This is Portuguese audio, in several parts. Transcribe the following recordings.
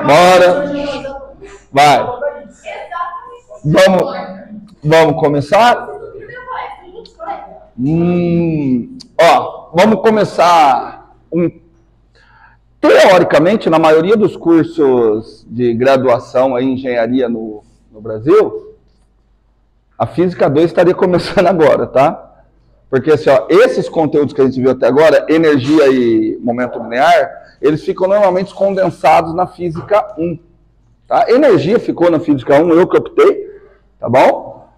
Bora. Vai. Vamos começar? Vamos começar. Teoricamente, na maioria dos cursos de graduação em engenharia no Brasil, a Física 2 estaria começando agora, tá? Porque assim, esses conteúdos que a gente viu até agora, energia e momento linear, eles ficam normalmente condensados na Física 1. Tá? Energia ficou na Física 1, eu que optei, tá bom?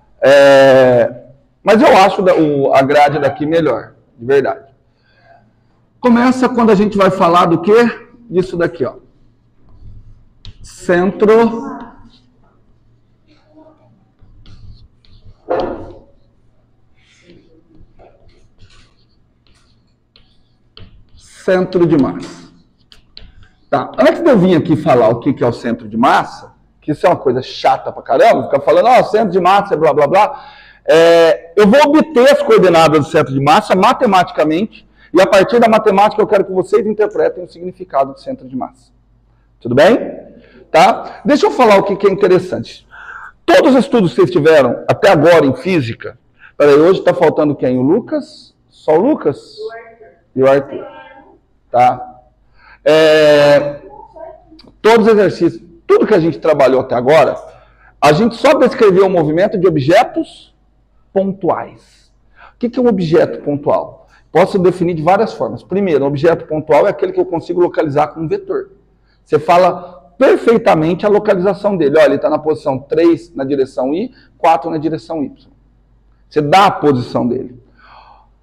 Mas eu acho a grade daqui melhor, de verdade. Começa quando a gente vai falar do quê? Disso daqui, ó. Centro de massa. Tá, antes de eu vir aqui falar o que é o centro de massa, que isso é uma coisa chata pra caramba, ficar falando, centro de massa é blá blá blá, eu vou obter as coordenadas do centro de massa matematicamente, e a partir da matemática eu quero que vocês interpretem o significado do centro de massa. Tudo bem? Tá? Deixa eu falar o que é interessante. Todos os estudos que vocês tiveram até agora em física, peraí, hoje está faltando quem? O Lucas? Só o Lucas? E o Arthur. Tá? Todos os exercícios, tudo que a gente trabalhou até agora, a gente só descreveu o movimento de objetos pontuais. O que é um objeto pontual? Posso definir de várias formas. Primeiro, um objeto pontual é aquele que eu consigo localizar com um vetor. Você fala perfeitamente a localização dele. Olha, ele está na posição 3 na direção Y, 4 na direção Y. Você dá a posição dele.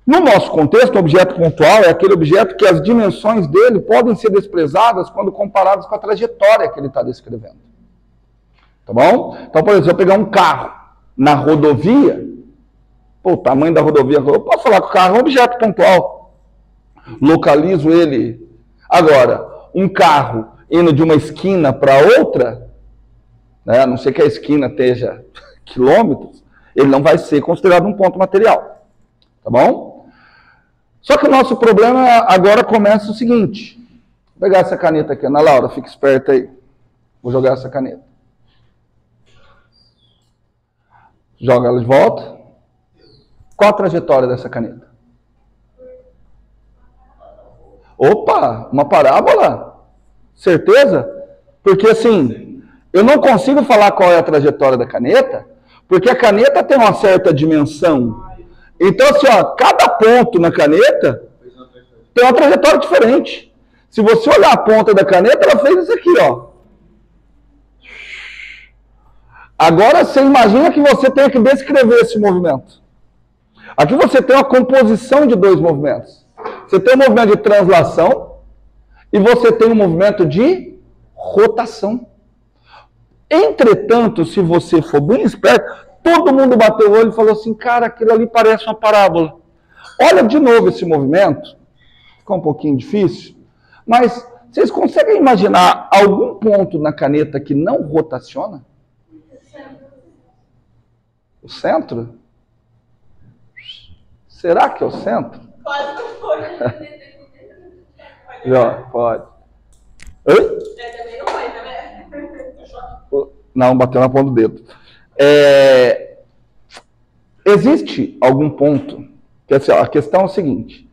No nosso contexto, o objeto pontual é aquele objeto que as dimensões dele podem ser desprezadas quando comparadas com a trajetória que ele está descrevendo. Tá bom? Então, por exemplo, se eu pegar um carro na rodovia, o tamanho da rodovia, eu posso falar que o carro é um objeto pontual. Localizo ele. Agora, um carro indo de uma esquina para outra, né, a não ser que a esquina esteja quilômetros, ele não vai ser considerado um ponto material. Tá bom? Só que o nosso problema agora começa o seguinte. Vou pegar essa caneta aqui, Ana Laura, fica esperta aí. Vou jogar essa caneta. Joga ela de volta. Qual a trajetória dessa caneta? Opa, uma parábola? Certeza? Porque assim, eu não consigo falar qual é a trajetória da caneta, porque a caneta tem uma certa dimensão. Então assim, cada ponto na caneta tem uma trajetória diferente. Se você olhar a ponta da caneta, ela fez isso aqui, ó. Agora você imagina que você tem que descrever esse movimento. Aqui você tem uma composição de dois movimentos. Você tem um movimento de translação e você tem um movimento de rotação. Entretanto, se você for bem esperto, todo mundo bateu o olho e falou assim, cara, aquilo ali parece uma parábola. Olha de novo esse movimento. Ficou um pouquinho difícil. Mas vocês conseguem imaginar algum ponto na caneta que não rotaciona? O centro? Será que é o centro? Pode, não foi. Pode. Oi? Também não foi, né? Não, bateu na ponta do dedo. Existe algum ponto, que assim, a questão é o seguinte,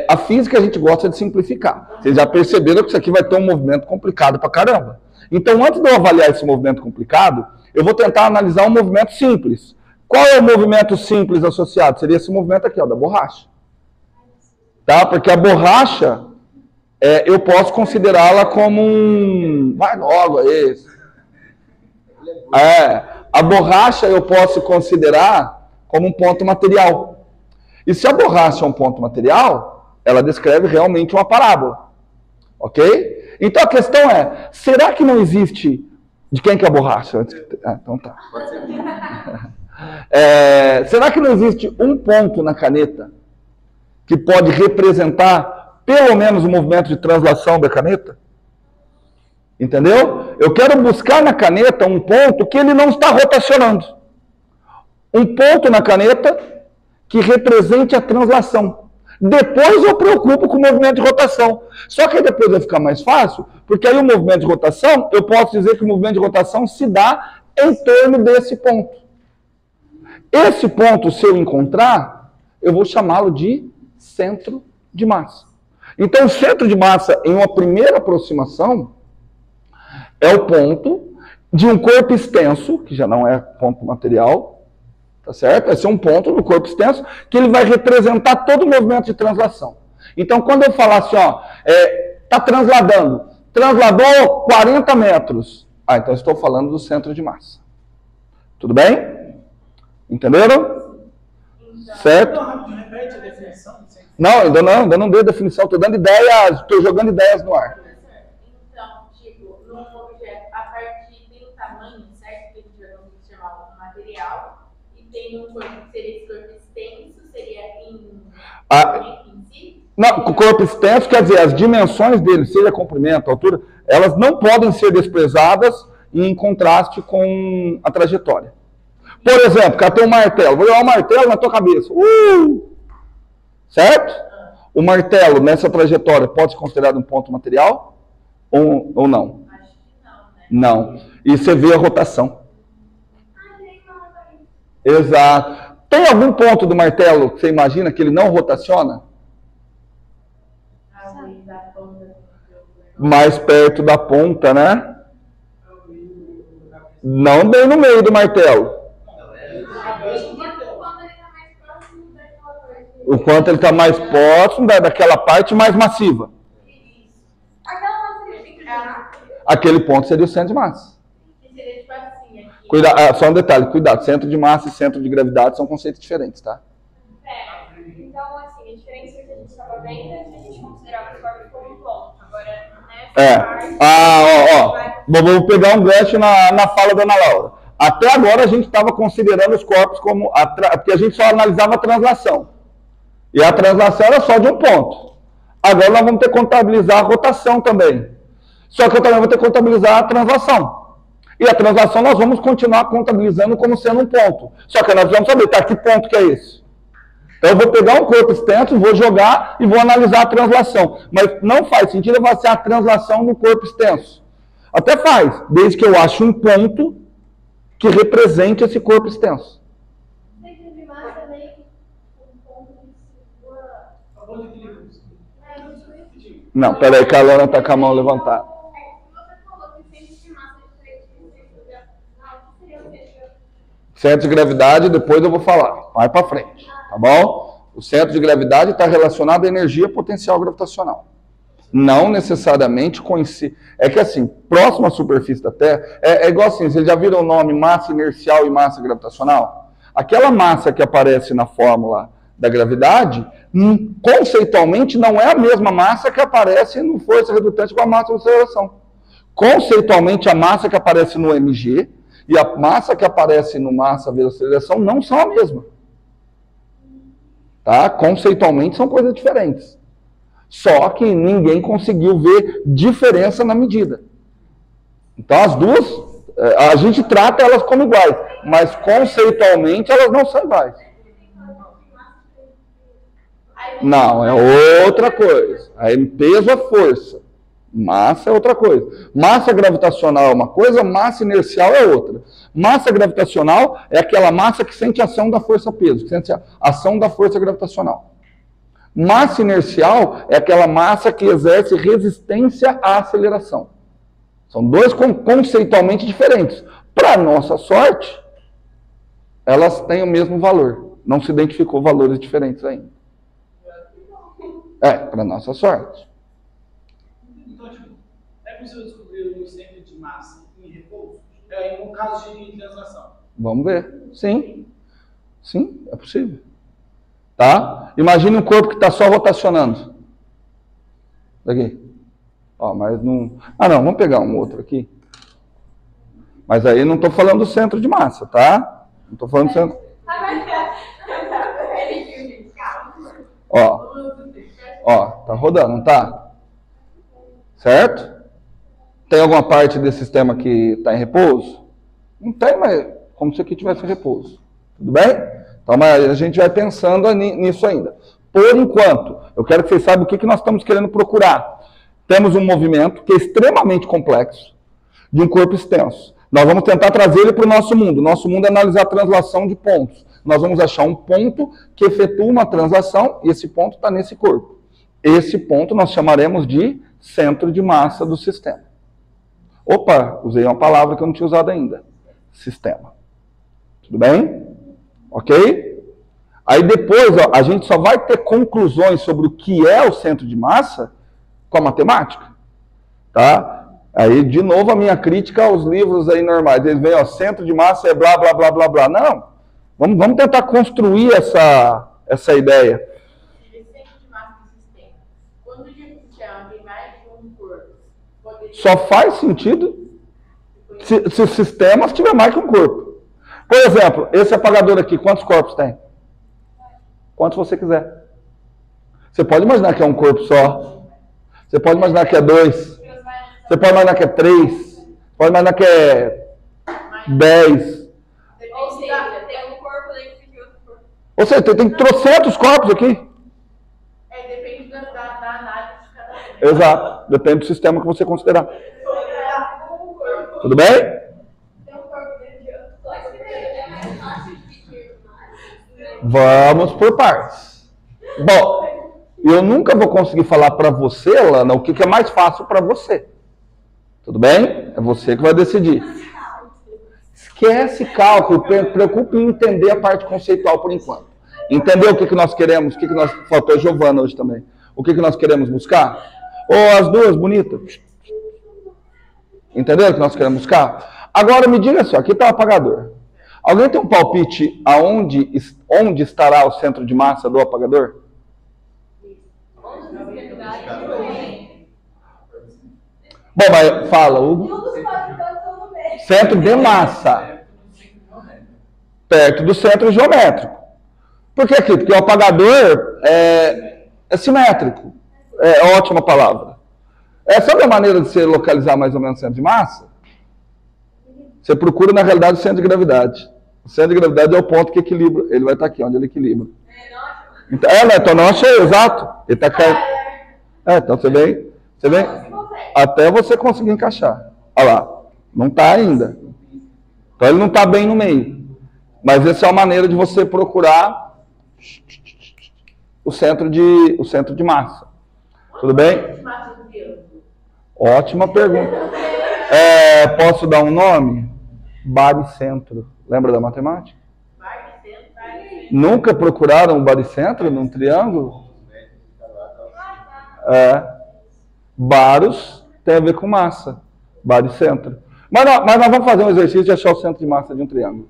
a física a gente gosta de simplificar. Vocês já perceberam que isso aqui vai ter um movimento complicado pra caramba. Então, antes de eu avaliar esse movimento complicado, eu vou tentar analisar um movimento simples. Qual é o movimento simples associado? Seria esse movimento aqui, ó, da borracha. Tá? Porque a borracha, eu posso considerá-la como um... Vai logo, é esse. A borracha eu posso considerar como um ponto material. E se a borracha é um ponto material, ela descreve realmente uma parábola. Ok? Então a questão é, será que não existe... De quem que é a borracha? Então tá. Será que não existe um ponto na caneta que pode representar pelo menos o movimento de translação da caneta? Entendeu? Eu quero buscar na caneta um ponto que ele não está rotacionando. Um ponto na caneta que represente a translação. Depois eu preocupo com o movimento de rotação. Só que aí depois vai ficar mais fácil, porque aí o movimento de rotação, eu posso dizer que o movimento de rotação se dá em torno desse ponto. Esse ponto, se eu encontrar, eu vou chamá-lo de centro de massa. Então, o centro de massa, em uma primeira aproximação, é o ponto de um corpo extenso, que já não é ponto material, tá certo? Vai ser um ponto do corpo extenso, que ele vai representar todo o movimento de translação. Então, quando eu falar assim, ó, tá transladando, transladou 40 metros. Então eu estou falando do centro de massa. Tudo bem? Entenderam? Certo? Repete a definição. Não, ainda não dei a definição, estou dando ideias, estou jogando ideias no ar. Então, tipo, num objeto, a parte tem um tamanho, certo? Que a gente vai conseguir chamar um material, e tem um corpo que seria esse corpo extenso, seria em si? Não, o corpo extenso quer dizer, as dimensões dele, seja comprimento, altura, elas não podem ser desprezadas em contraste com a trajetória. Por exemplo, cara, tem um martelo. Vou jogar um martelo na tua cabeça. Certo? O martelo, nessa trajetória, pode ser considerado um ponto material? Ou não? Acho que não, né? Não. E você vê a rotação. Exato. Tem algum ponto do martelo que você imagina que ele não rotaciona? Mais perto da ponta, né? Não bem no meio do martelo. O quanto ele está mais próximo daquela parte mais massiva. Aquele ponto seria o centro de massa. Só um detalhe, cuidado. Centro de massa e centro de gravidade são conceitos diferentes, tá? Então, assim, a diferença que a gente estava vendo é que a gente considerava o corpo como um ponto. Agora, Vou pegar um gancho na fala da Ana Laura. Até agora a gente estava considerando os corpos como... porque a gente só analisava a translação. E a translação era só de um ponto. Agora nós vamos ter que contabilizar a rotação também. Só que eu também vou ter que contabilizar a translação. E a translação nós vamos continuar contabilizando como sendo um ponto. Só que nós vamos saber, tá, que ponto que é esse? Então eu vou pegar um corpo extenso, vou jogar e vou analisar a translação. Mas não faz sentido eu fazer a translação no corpo extenso. Até faz, desde que eu ache um ponto que represente esse corpo extenso. Não, peraí, que a Lana está com a mão levantada. Centro de gravidade, depois eu vou falar. Vai para frente, tá bom? O centro de gravidade está relacionado à energia potencial gravitacional. Não necessariamente coincide. É que assim, próximo à superfície da Terra, é igual assim, vocês já viram o nome massa inercial e massa gravitacional? Aquela massa que aparece na fórmula da gravidade, conceitualmente não é a mesma massa que aparece no força redutante com a massa de aceleração. Conceitualmente, a massa que aparece no mg e a massa que aparece no massa vezes aceleração não são a mesma. Tá? Conceitualmente são coisas diferentes. Só que ninguém conseguiu ver diferença na medida. Então as duas, a gente trata elas como iguais, mas conceitualmente elas não são iguais. Não, é outra coisa. Aí peso é força. Massa é outra coisa. Massa gravitacional é uma coisa, massa inercial é outra. Massa gravitacional é aquela massa que sente a ação da força-peso, que sente a ação da força gravitacional. Massa inercial é aquela massa que exerce resistência à aceleração. São dois conceitualmente diferentes. Para nossa sorte, elas têm o mesmo valor. Não se identificou valores diferentes ainda. Para nossa sorte. Então, tipo, é possível descobrir o centro de massa em repouso? No caso de translação. Vamos ver. Sim. Sim, é possível. Tá? Imagine um corpo que está só rotacionando. Daqui. Mas não... não, vamos pegar um outro aqui. Mas aí não estou falando do centro de massa, tá? Não estou falando do centro... Tá rodando, não tá? Certo? Tem alguma parte desse sistema que está em repouso? Não tem, mas como se aqui tivesse em repouso. Tudo bem? Então, mas a gente vai pensando nisso ainda. Por enquanto, eu quero que vocês saibam o que nós estamos querendo procurar. Temos um movimento que é extremamente complexo, de um corpo extenso. Nós vamos tentar trazer ele para o nosso mundo. Nosso mundo é analisar a translação de pontos. Nós vamos achar um ponto que efetua uma translação, e esse ponto está nesse corpo. Esse ponto nós chamaremos de centro de massa do sistema. Opa, usei uma palavra que eu não tinha usado ainda. Sistema. Tudo bem? Ok? Aí depois, ó, a gente só vai ter conclusões sobre o que é o centro de massa com a matemática. Tá? Aí, de novo, a minha crítica aos livros aí normais. Eles veem, ó, centro de massa é blá, blá, blá, blá, blá. Não. Vamos tentar construir essa ideia. Só faz sentido se o sistema tiver mais que um corpo. Por exemplo, esse apagador aqui, quantos corpos tem? Quantos você quiser. Você pode imaginar que é um corpo só. Você pode imaginar que é 2. Você pode imaginar que é 3. Pode imaginar que é 10. Ou seja, tem um corpo dentro de outro corpo. Ou seja, tem trocentos corpos aqui. Depende da análise de cada um. Exato. Depende do sistema que você considerar. Tudo bem? Tem um corpo dentro de outro corpo. É mais fácil dividir mais. Vamos por partes. Bom, eu nunca vou conseguir falar para você, Lana, o que é mais fácil para você. Tudo bem? É você que vai decidir. Esquece cálculo, preocupe em entender a parte conceitual por enquanto. Entender o que nós queremos, faltou a Giovana hoje também. O que nós queremos buscar? Ou as duas bonitas. Entendeu o que nós queremos buscar? Agora me diga só, aqui está o apagador. Alguém tem um palpite onde estará o centro de massa do apagador? Bom, mas fala, Hugo. Centro de massa. Perto do centro geométrico. Por que aqui? Porque o apagador é simétrico. É ótima palavra. Sabe a maneira de você localizar mais ou menos o centro de massa? Você procura, na realidade, o centro de gravidade. O centro de gravidade é o ponto que equilibra. Ele vai estar aqui, onde ele equilibra. Então, não achei, exato. Ele está caindo. Então você vem. Até você conseguir encaixar. Olha lá. Não está ainda. Então ele não está bem no meio. Mas essa é uma maneira de você procurar o centro de massa. Tudo bem? Ótima pergunta. Posso dar um nome? Baricentro. Lembra da matemática? Nunca procuraram o baricentro num triângulo? Baros tem a ver com massa. Baricentro. Mas nós vamos fazer um exercício de achar o centro de massa de um triângulo.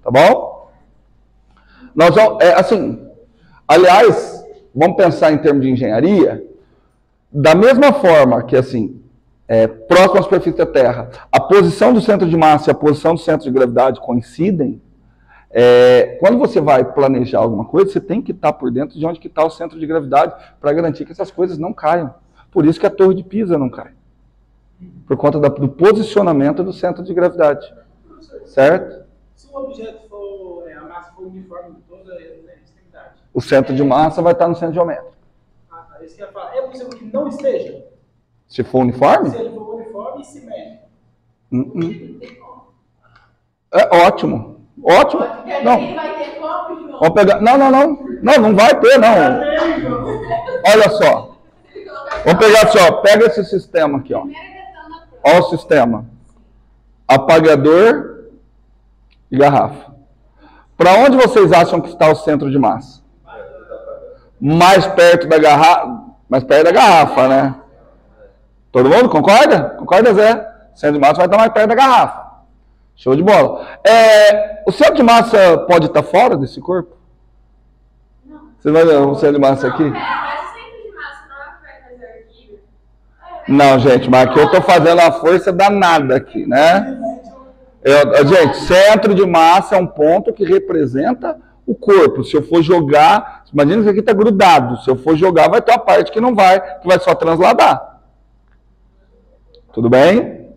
Tá bom? Nós vamos, aliás, vamos pensar em termos de engenharia. Da mesma forma que, próximo à superfície da Terra, a posição do centro de massa e a posição do centro de gravidade coincidem, quando você vai planejar alguma coisa, você tem que estar por dentro de onde que está o centro de gravidade para garantir que essas coisas não caiam. Por isso que a Torre de Pisa não cai. Por conta do posicionamento do centro de gravidade. Certo? Se o objeto for, a massa for uniforme em toda a extremidade. O centro de massa vai estar no centro geométrico. Tá. Isso que eu ia falar. É possível que não esteja? Se for uniforme? Se ele for uniforme e simétrico. Ótimo. Ótimo. Não. Vai ter como, João? Vamos pegar. Não vai ter, não. Olha só. Vamos pegar assim, ó. Pega esse sistema aqui, ó. Olha o sistema. Apagador e garrafa. Para onde vocês acham que está o centro de massa? Mais perto da garrafa, né? Todo mundo concorda? Concorda, Zé? O centro de massa vai estar mais perto da garrafa. Show de bola. O centro de massa pode estar fora desse corpo? Não. Você vai ver o centro de massa aqui? Mas o centro de massa não é perto das arquivas? Não, gente, mas aqui eu estou fazendo uma força danada aqui, né? Gente, centro de massa é um ponto que representa o corpo. Se eu for jogar, imagina que isso aqui está grudado. Se eu for jogar, vai ter uma parte que não vai, que vai só transladar. Tudo bem?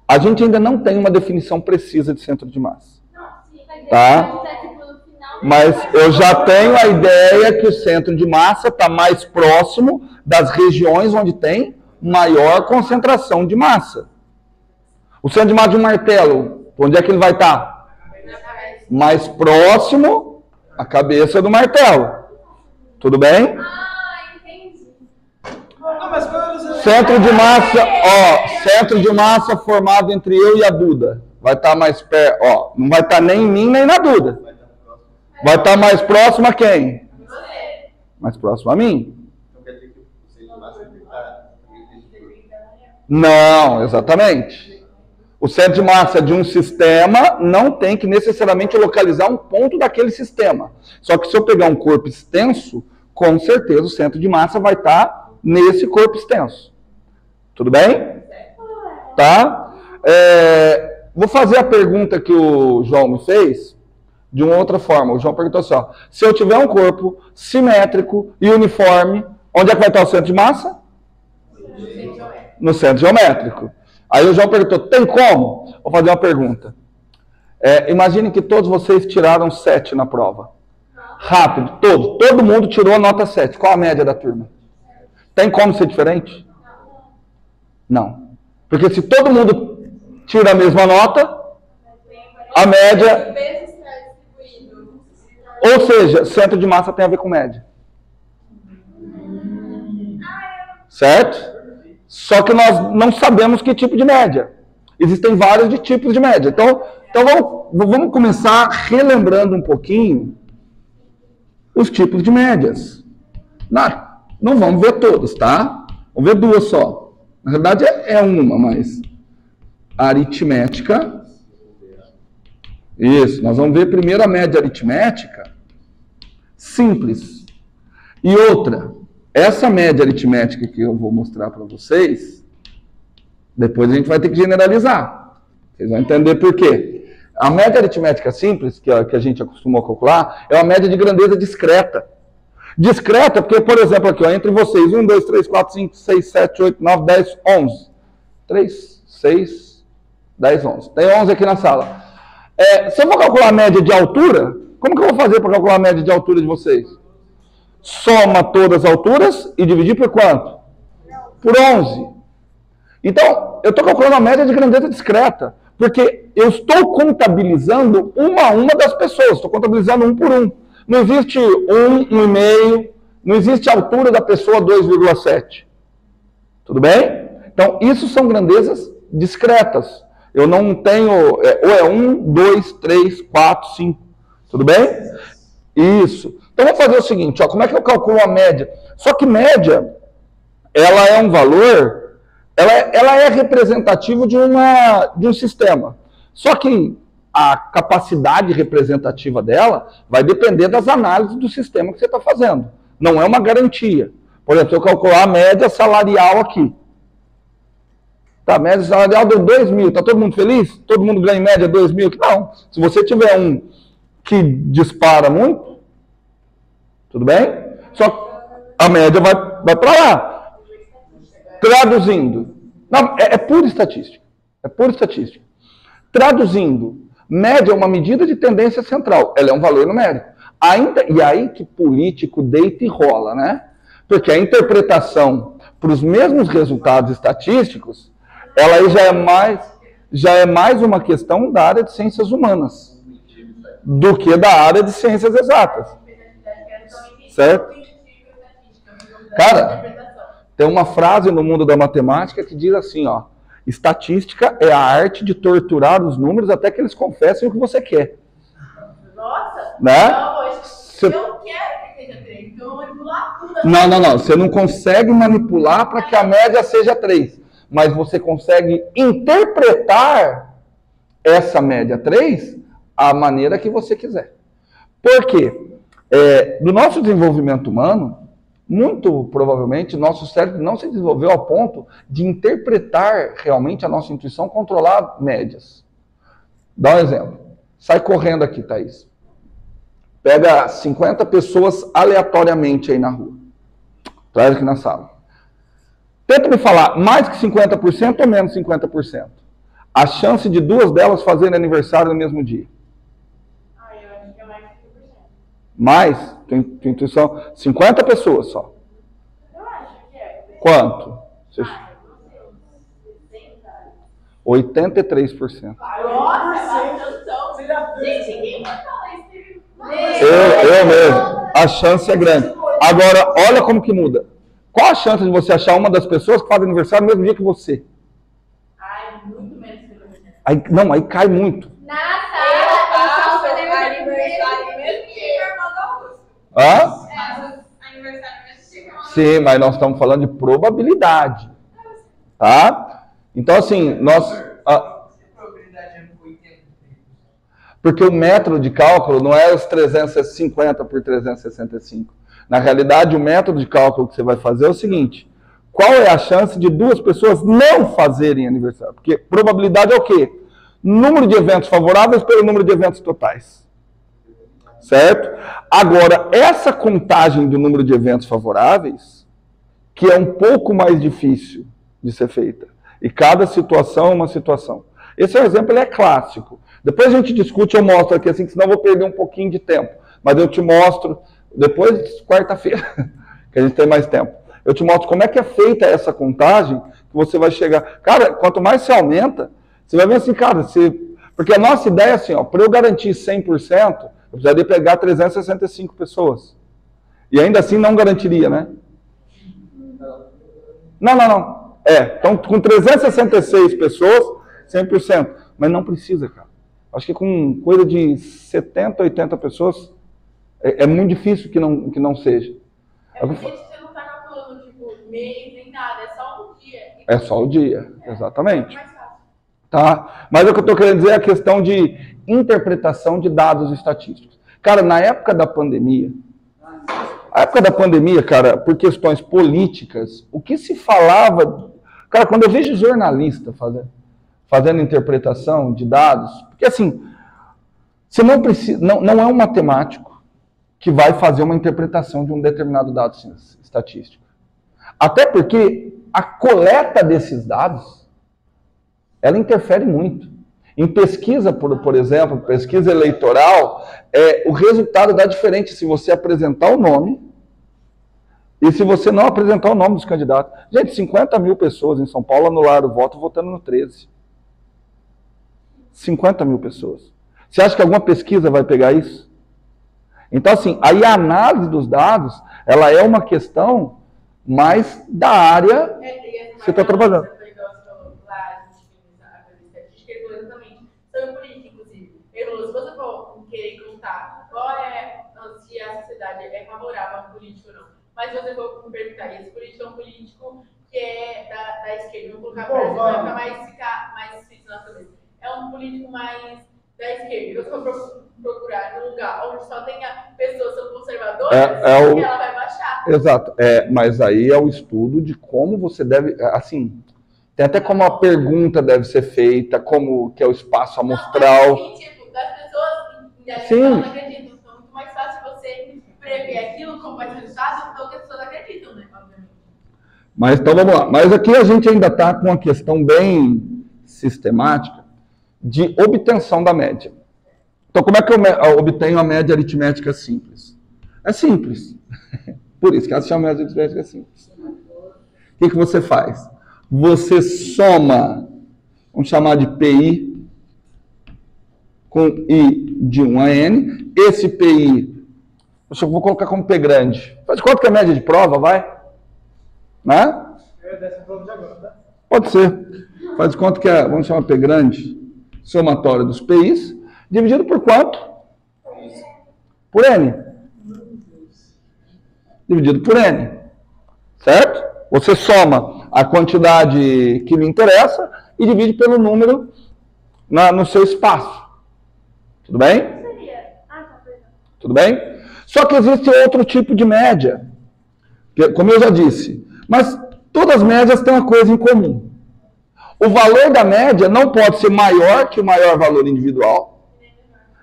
A gente ainda não tem uma definição precisa de centro de massa. Não, sim, vai ter tá? tipo no final Mas eu já tenho a ideia que o centro de massa está mais próximo das regiões onde tem maior concentração de massa. O centro de massa de um martelo, onde é que ele vai estar? Mais próximo à cabeça do martelo. Tudo bem? Entendi. Centro de massa, centro de massa formado entre eu e a Duda. Vai estar mais perto, não vai estar nem em mim nem na Duda. Vai estar mais próximo a quem? Mais próximo a mim. Então quer dizer que o centro de massa está... Não, exatamente. O centro de massa de um sistema não tem que necessariamente localizar um ponto daquele sistema. Só que se eu pegar um corpo extenso, com certeza o centro de massa vai estar nesse corpo extenso. Tudo bem? Tá? Vou fazer a pergunta que o João me fez de uma outra forma. O João perguntou assim, se eu tiver um corpo simétrico e uniforme, onde é que vai estar o centro de massa? No centro geométrico. Aí o João perguntou, tem como? Vou fazer uma pergunta. Imagine que todos vocês tiraram 7 na prova. Rápido, todo mundo tirou a nota 7. Qual a média da turma? Tem como ser diferente? Não. Porque se todo mundo tira a mesma nota, a média... Ou seja, centro de massa tem a ver com média. Certo? Só que nós não sabemos que tipo de média. Existem vários tipos de média. Então vamos começar relembrando um pouquinho os tipos de médias. Não vamos ver todos, tá? Vamos ver 2 só. Na verdade é uma, mas... Aritmética. Isso, nós vamos ver primeiro a média aritmética simples. E outra, essa média aritmética que eu vou mostrar para vocês, depois a gente vai ter que generalizar. Vocês vão entender por quê. A média aritmética simples, que a gente acostumou a calcular, é uma média de grandeza discreta. Discreta porque, por exemplo, aqui, entre vocês, 1, 2, 3, 4, 5, 6, 7, 8, 9, 10, 11. 3, 6, 10, 11. Tem 11 aqui na sala. Se eu for calcular a média de altura, como que eu vou fazer para calcular a média de altura de vocês? Soma todas as alturas e dividir por quanto? Por 11. Então, eu estou calculando a média de grandeza discreta, porque eu estou contabilizando uma a uma das pessoas, estou contabilizando um por um. Não existe 1,5, não existe a altura da pessoa 2,7. Tudo bem? Então, isso são grandezas discretas. Eu não tenho, ou é 1, 2, 3, 4, 5. Tudo bem? Isso. Então, vamos fazer o seguinte, como é que eu calculo a média? Só que média, ela é um valor, ela é representativa de um sistema. Só que a capacidade representativa dela vai depender das análises do sistema que você está fazendo. Não é uma garantia. Por exemplo, se eu calcular a média salarial aqui. Tá, a média salarial deu 2.000. Está todo mundo feliz? Todo mundo ganha em média 2.000? Não. Se você tiver um que dispara muito, tudo bem? Só a média vai para lá. Traduzindo. Não, é pura estatística. É pura estatística. Traduzindo, média é uma medida de tendência central. Ela é um valor numérico. E aí que político deita e rola, né? Porque a interpretação para os mesmos resultados estatísticos, ela aí já é mais uma questão da área de ciências humanas do que da área de ciências exatas. Certo? Cara, tem uma frase no mundo da matemática que diz assim, estatística é a arte de torturar os números até que eles confessem o que você quer. Nossa! Né? Não, eu quero que seja 3, então eu vou manipular tudo. Não. Você não consegue manipular para que a média seja 3. Mas você consegue interpretar essa média 3 à maneira que você quiser. Por quê? No nosso desenvolvimento humano, muito provavelmente, nosso cérebro não se desenvolveu ao ponto de interpretar realmente a nossa intuição, controlar médias. Dá um exemplo. Sai correndo aqui, Thaís. Pega 50 pessoas aleatoriamente aí na rua. Traz aqui na sala. Tenta me falar mais que 50% ou menos 50%. A chance de 2 delas fazerem aniversário no mesmo dia. Eu acho que é mais que 50%. Mais? Tua intuição? 50 pessoas só. Eu acho que é. Quanto? Vocês... Ah, eu não sei, uns 83%. 60. Nossa, gente, quem vai falar isso? Eu mesmo. A chance é grande. Agora, olha como que muda. Qual a chance de você achar uma das pessoas que faz aniversário no mesmo dia que você? Ai, muito menos que eu. Aí, não, aí cai muito. Na sala, eu faço aniversário no mesmo dia que a irmã do Augusto. Hã? Aniversário no mesmo dia que a irmã do Augusto. Sim, mas nós estamos falando de probabilidade. Tá? Então, assim, nós... Porque o método de cálculo não é os 350 por 365. Na realidade, o método de cálculo que você vai fazer é o seguinte. Qual é a chance de duas pessoas não fazerem aniversário? Porque probabilidade é o quê? Número de eventos favoráveis pelo número de eventos totais. Certo? Agora, essa contagem do número de eventos favoráveis, que é um pouco mais difícil de ser feita. E cada situação é uma situação. Esse exemplo ele é clássico. Depois a gente discute, eu mostro aqui, assim, que senão eu vou perder um pouquinho de tempo. Mas eu te mostro, depois, quarta-feira, que a gente tem mais tempo. Eu te mostro como é que é feita essa contagem, que você vai chegar... Cara, quanto mais você aumenta, você vai ver assim, cara, porque a nossa ideia é assim, ó, para eu garantir 100%, eu precisaria pegar 365 pessoas. E ainda assim não garantiria, né? Não. Então, com 366 pessoas, 100%. Mas não precisa, cara. Acho que com coisa de 70, 80 pessoas, é muito difícil que não seja. É porque você não está calculando, tipo, mês nem nada, é só um dia. É só o dia, exatamente. É mais fácil. Tá? Mas o que eu estou querendo dizer é a questão de interpretação de dados estatísticos. Cara, na época da pandemia, cara, por questões políticas, o que se falava... Cara, quando eu vejo jornalista fazendo interpretação de dados, porque assim, você não precisa, não é um matemático que vai fazer uma interpretação de um determinado dado estatístico. Até porque a coleta desses dados, ela interfere muito. Em pesquisa, por exemplo, pesquisa eleitoral, o resultado dá diferente se você apresentar o nome e se você não apresentar o nome dos candidatos. Gente, 50 mil pessoas em São Paulo anularam o voto votando no 13. 50 mil pessoas. Você acha que alguma pesquisa vai pegar isso? Então, assim, aí a análise dos dados, ela é uma questão mais da área que você está trabalhando. Sobre política, inclusive. Ele falou, se você for querer contar se a sociedade é favorável a um político ou não, mas se você for me perguntar, esse político é um político que é da esquerda, vou colocar para ficar mais difícil na cabeça. É um político mais da esquerda. Se você for procurar num lugar onde só tenha pessoas que são conservadoras, ela vai baixar. Exato. Mas aí é o estudo de como você deve, assim... Tem até como a pergunta deve ser feita, como que é o espaço amostral. Não, mas, tipo, das pessoas que não acreditam, então é muito mais fácil você prever aquilo como vai ser resultado do que as pessoas acreditam, né? Obviamente. Mas então vamos lá. Mas aqui a gente ainda está com uma questão bem sistemática de obtenção da média. Então como é que eu obtenho a média aritmética simples? É simples. Por isso que ela se chama média aritmética simples. O que você faz? Você soma, vamos chamar de PI, com I de 1 a N. Esse PI, eu vou colocar como P grande. Faz de conta que é a média de prova, vai? Né? Dessa prova de agora, tá? Pode ser. Faz de conta que é, vamos chamar P grande, somatória dos PIs, dividido por quanto? Por N. Dividido por N. Certo? Você soma a quantidade que lhe interessa e divide pelo número no seu espaço. Tudo bem? Tudo bem? Só que existe outro tipo de média, como eu já disse. Mas todas as médias têm uma coisa em comum. O valor da média não pode ser maior que o maior valor individual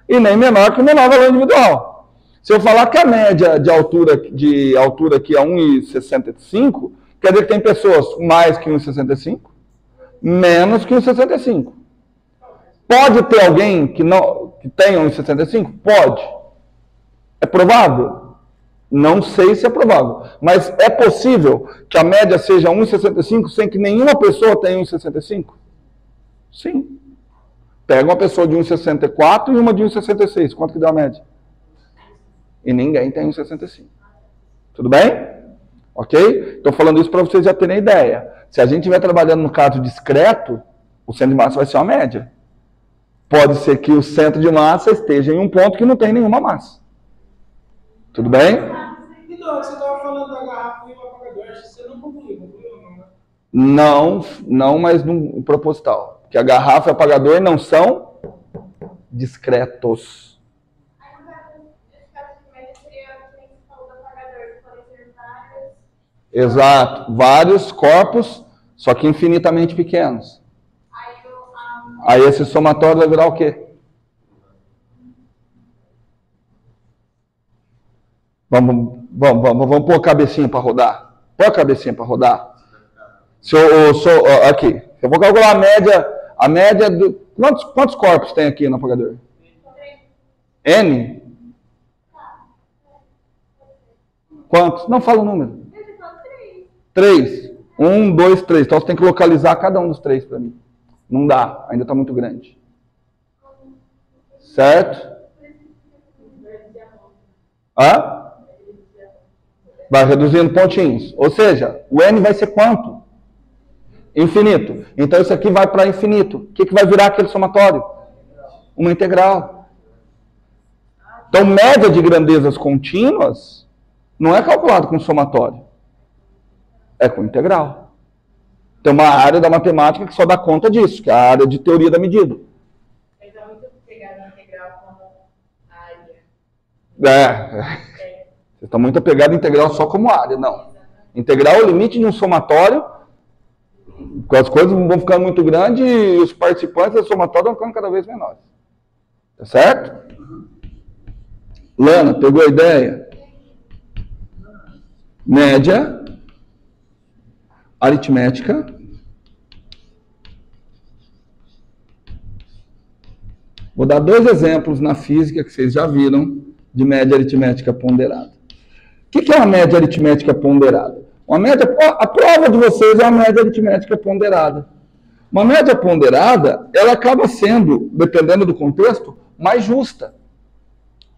e nem menor que o menor valor individual. Se eu falar que a média de altura aqui é 1,65, quer dizer que tem pessoas com mais que 1,65, menos que 1,65. Pode ter alguém que tenha 1,65? Pode. É provável? Não sei se é provável. Mas é possível que a média seja 1,65 sem que nenhuma pessoa tenha 1,65? Sim. Pega uma pessoa de 1,64 e uma de 1,66. Quanto que dá a média? E ninguém tem 1,65. Tudo bem? Ok? Estou falando isso para vocês já terem ideia. Se a gente estiver trabalhando no caso discreto, o centro de massa vai ser uma média. Pode ser que o centro de massa esteja em um ponto que não tem nenhuma massa. Tudo bem? Então, você estava falando da garrafa e o apagador, acho que você não concluiu, não? Não, mas no proposital. Porque a garrafa e o apagador não são discretos. Exato. Vários corpos, só que infinitamente pequenos. Aí esse somatório vai virar o quê? Vamos pôr a cabecinha para rodar. Põe a cabecinha para rodar. Aqui. Eu vou calcular a média do... Quantos corpos tem aqui no apagador? N? Quantos? Não, fala o número. 3. 1, 2, 3. Então você tem que localizar cada um dos 3 para mim. Não dá, ainda está muito grande. Certo? Hã? Vai reduzindo pontinhos. Ou seja, o N vai ser quanto? Infinito. Então isso aqui vai para infinito. O que vai virar aquele somatório? Uma integral. Então, média de grandezas contínuas não é calculado com somatório. É com integral. Tem uma área da matemática que só dá conta disso, que é a área de teoria da medida. Ele está muito pegado na integral como área. Você está muito apegado à integral só como área, não. Integral é o limite de um somatório, as coisas vão ficando muito grandes e os participantes do somatório vão ficando cada vez menores. Tá certo? Lana, pegou a ideia? Média aritmética vou dar 2 exemplos na física que vocês já viram de média aritmética ponderada. O que é uma média aritmética ponderada? A prova de vocês é uma média aritmética ponderada. Uma média ponderada, ela acaba sendo, dependendo do contexto, mais justa,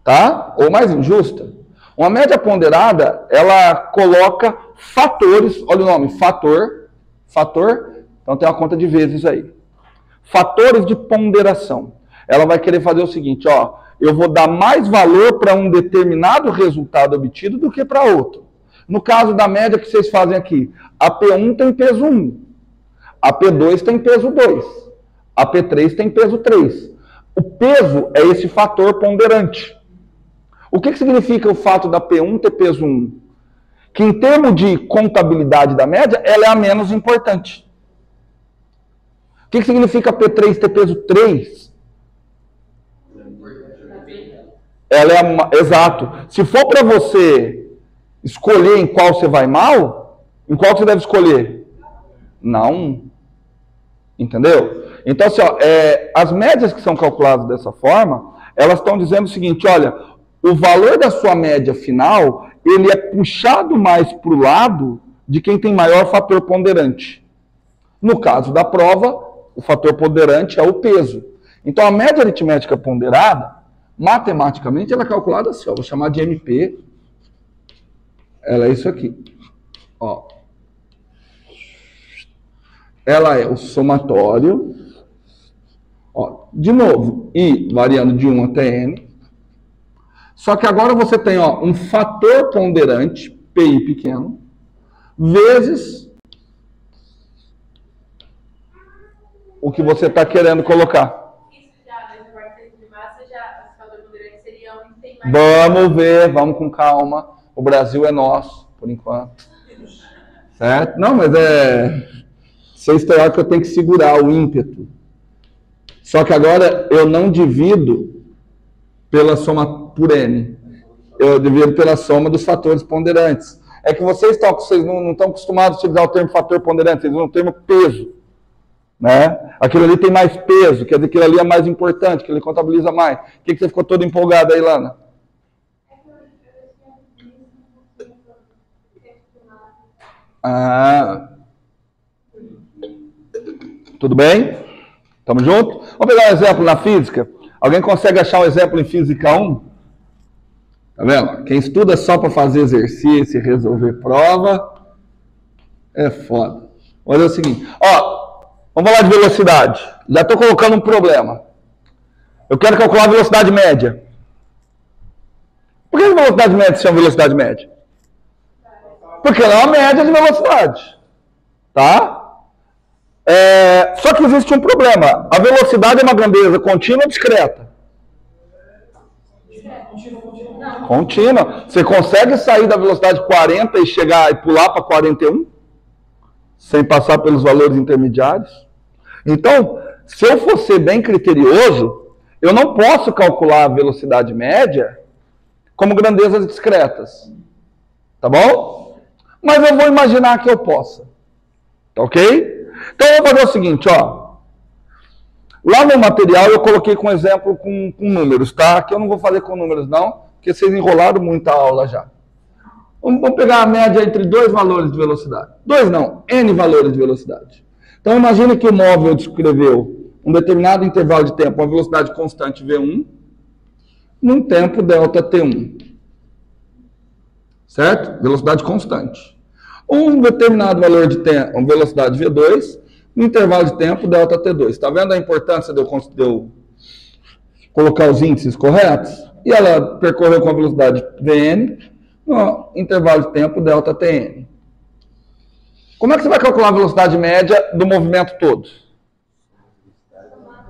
tá? Ou mais injusta. Uma média ponderada, ela coloca fatores, olha o nome, fator, então tem uma conta de vezes aí. Fatores de ponderação. Ela vai querer fazer o seguinte, ó, eu vou dar mais valor para um determinado resultado obtido do que para outro. No caso da média que vocês fazem aqui, a P1 tem peso 1, a P2 tem peso 2, a P3 tem peso 3. O peso é esse fator ponderante. O que significa o fato da P1 ter peso 1? Que em termos de contabilidade da média, ela é a menos importante. O que significa a P3 ter peso 3? Ela é exato. Se for para você escolher em qual você vai mal, em qual você deve escolher? Não. Entendeu? Então, assim, ó, as médias que são calculadas dessa forma, elas estão dizendo o seguinte, olha, o valor da sua média final, ele é puxado mais para o lado de quem tem maior fator ponderante. No caso da prova, o fator ponderante é o peso. Então, a média aritmética ponderada, matematicamente, ela é calculada assim, ó, vou chamar de MP. Ela é isso aqui. Ó. Ela é o somatório. Ó, de novo, I variando de 1 até N. Só que agora você tem ó, um fator ponderante, PI pequeno, vezes o que você está querendo colocar. Vamos ver, vamos com calma. O Brasil é nosso, por enquanto. Certo? Não, mas vocês terão que eu tenho que segurar o ímpeto. Só que agora eu não divido pela soma por N. Eu divido pela soma dos fatores ponderantes. É que vocês não estão acostumados a utilizar o termo fator ponderante, vocês usam o termo peso. Né? Aquilo ali tem mais peso, quer dizer que aquilo ali é mais importante, que ele contabiliza mais. O que você ficou todo empolgado aí, Lana? É que Ah. Tudo bem? Tamo junto? Vamos pegar um exemplo na física? Alguém consegue achar um exemplo em Física 1? Tá vendo? Quem estuda só para fazer exercício e resolver prova é foda. Olha o seguinte. Ó, vamos falar de velocidade. Já estou colocando um problema. Eu quero calcular a velocidade média. Por que a velocidade média se chama velocidade média? Porque ela é uma média de velocidade. Tá? Só que existe um problema. A velocidade é uma grandeza contínua ou discreta? Contínua. Você consegue sair da velocidade 40 e chegar e pular para 41? Sem passar pelos valores intermediários? Então, se eu for ser bem criterioso, eu não posso calcular a velocidade média como grandezas discretas. Tá bom? Mas eu vou imaginar que eu possa. Tá ok? Então, eu vou fazer o seguinte, ó. Lá no material eu coloquei com exemplo com números, tá? Que eu não vou fazer com números não, porque vocês enrolaram muito a aula já. Vamos pegar a média entre dois valores de velocidade. Dois não, N valores de velocidade. Então, imagine que o móvel descreveu um determinado intervalo de tempo, uma velocidade constante V1, num tempo delta T1. Certo? Velocidade constante. Um determinado valor de tempo, uma velocidade V2, no intervalo de tempo delta T2. Está vendo a importância de eu colocar os índices corretos? E ela percorreu com a velocidade Vn no intervalo de tempo delta Tn. Como é que você vai calcular a velocidade média do movimento todo?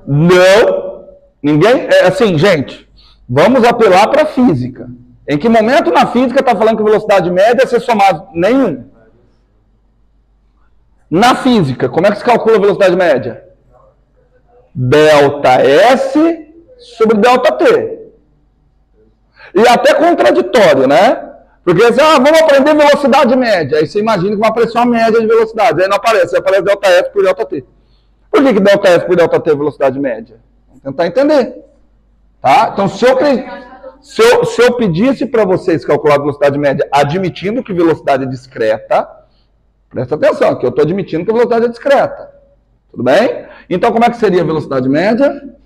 Não. Ninguém... assim, gente, vamos apelar para a física. Em que momento na física está falando que a velocidade média é ser somado? Nenhum. Na física, como é que se calcula a velocidade média? Delta S sobre delta T. E até contraditório, né? Porque assim, vamos aprender velocidade média. Aí você imagina que vai aparecer uma média de velocidade. Aí não aparece, aparece delta S por delta T. Por que delta S por delta T é velocidade média? Vamos tentar entender. Tá? Então, se eu pedisse para vocês calcular a velocidade média admitindo que velocidade é discreta, presta atenção, que eu estou admitindo que a velocidade é discreta. Tudo bem? Então, como é que seria a velocidade média?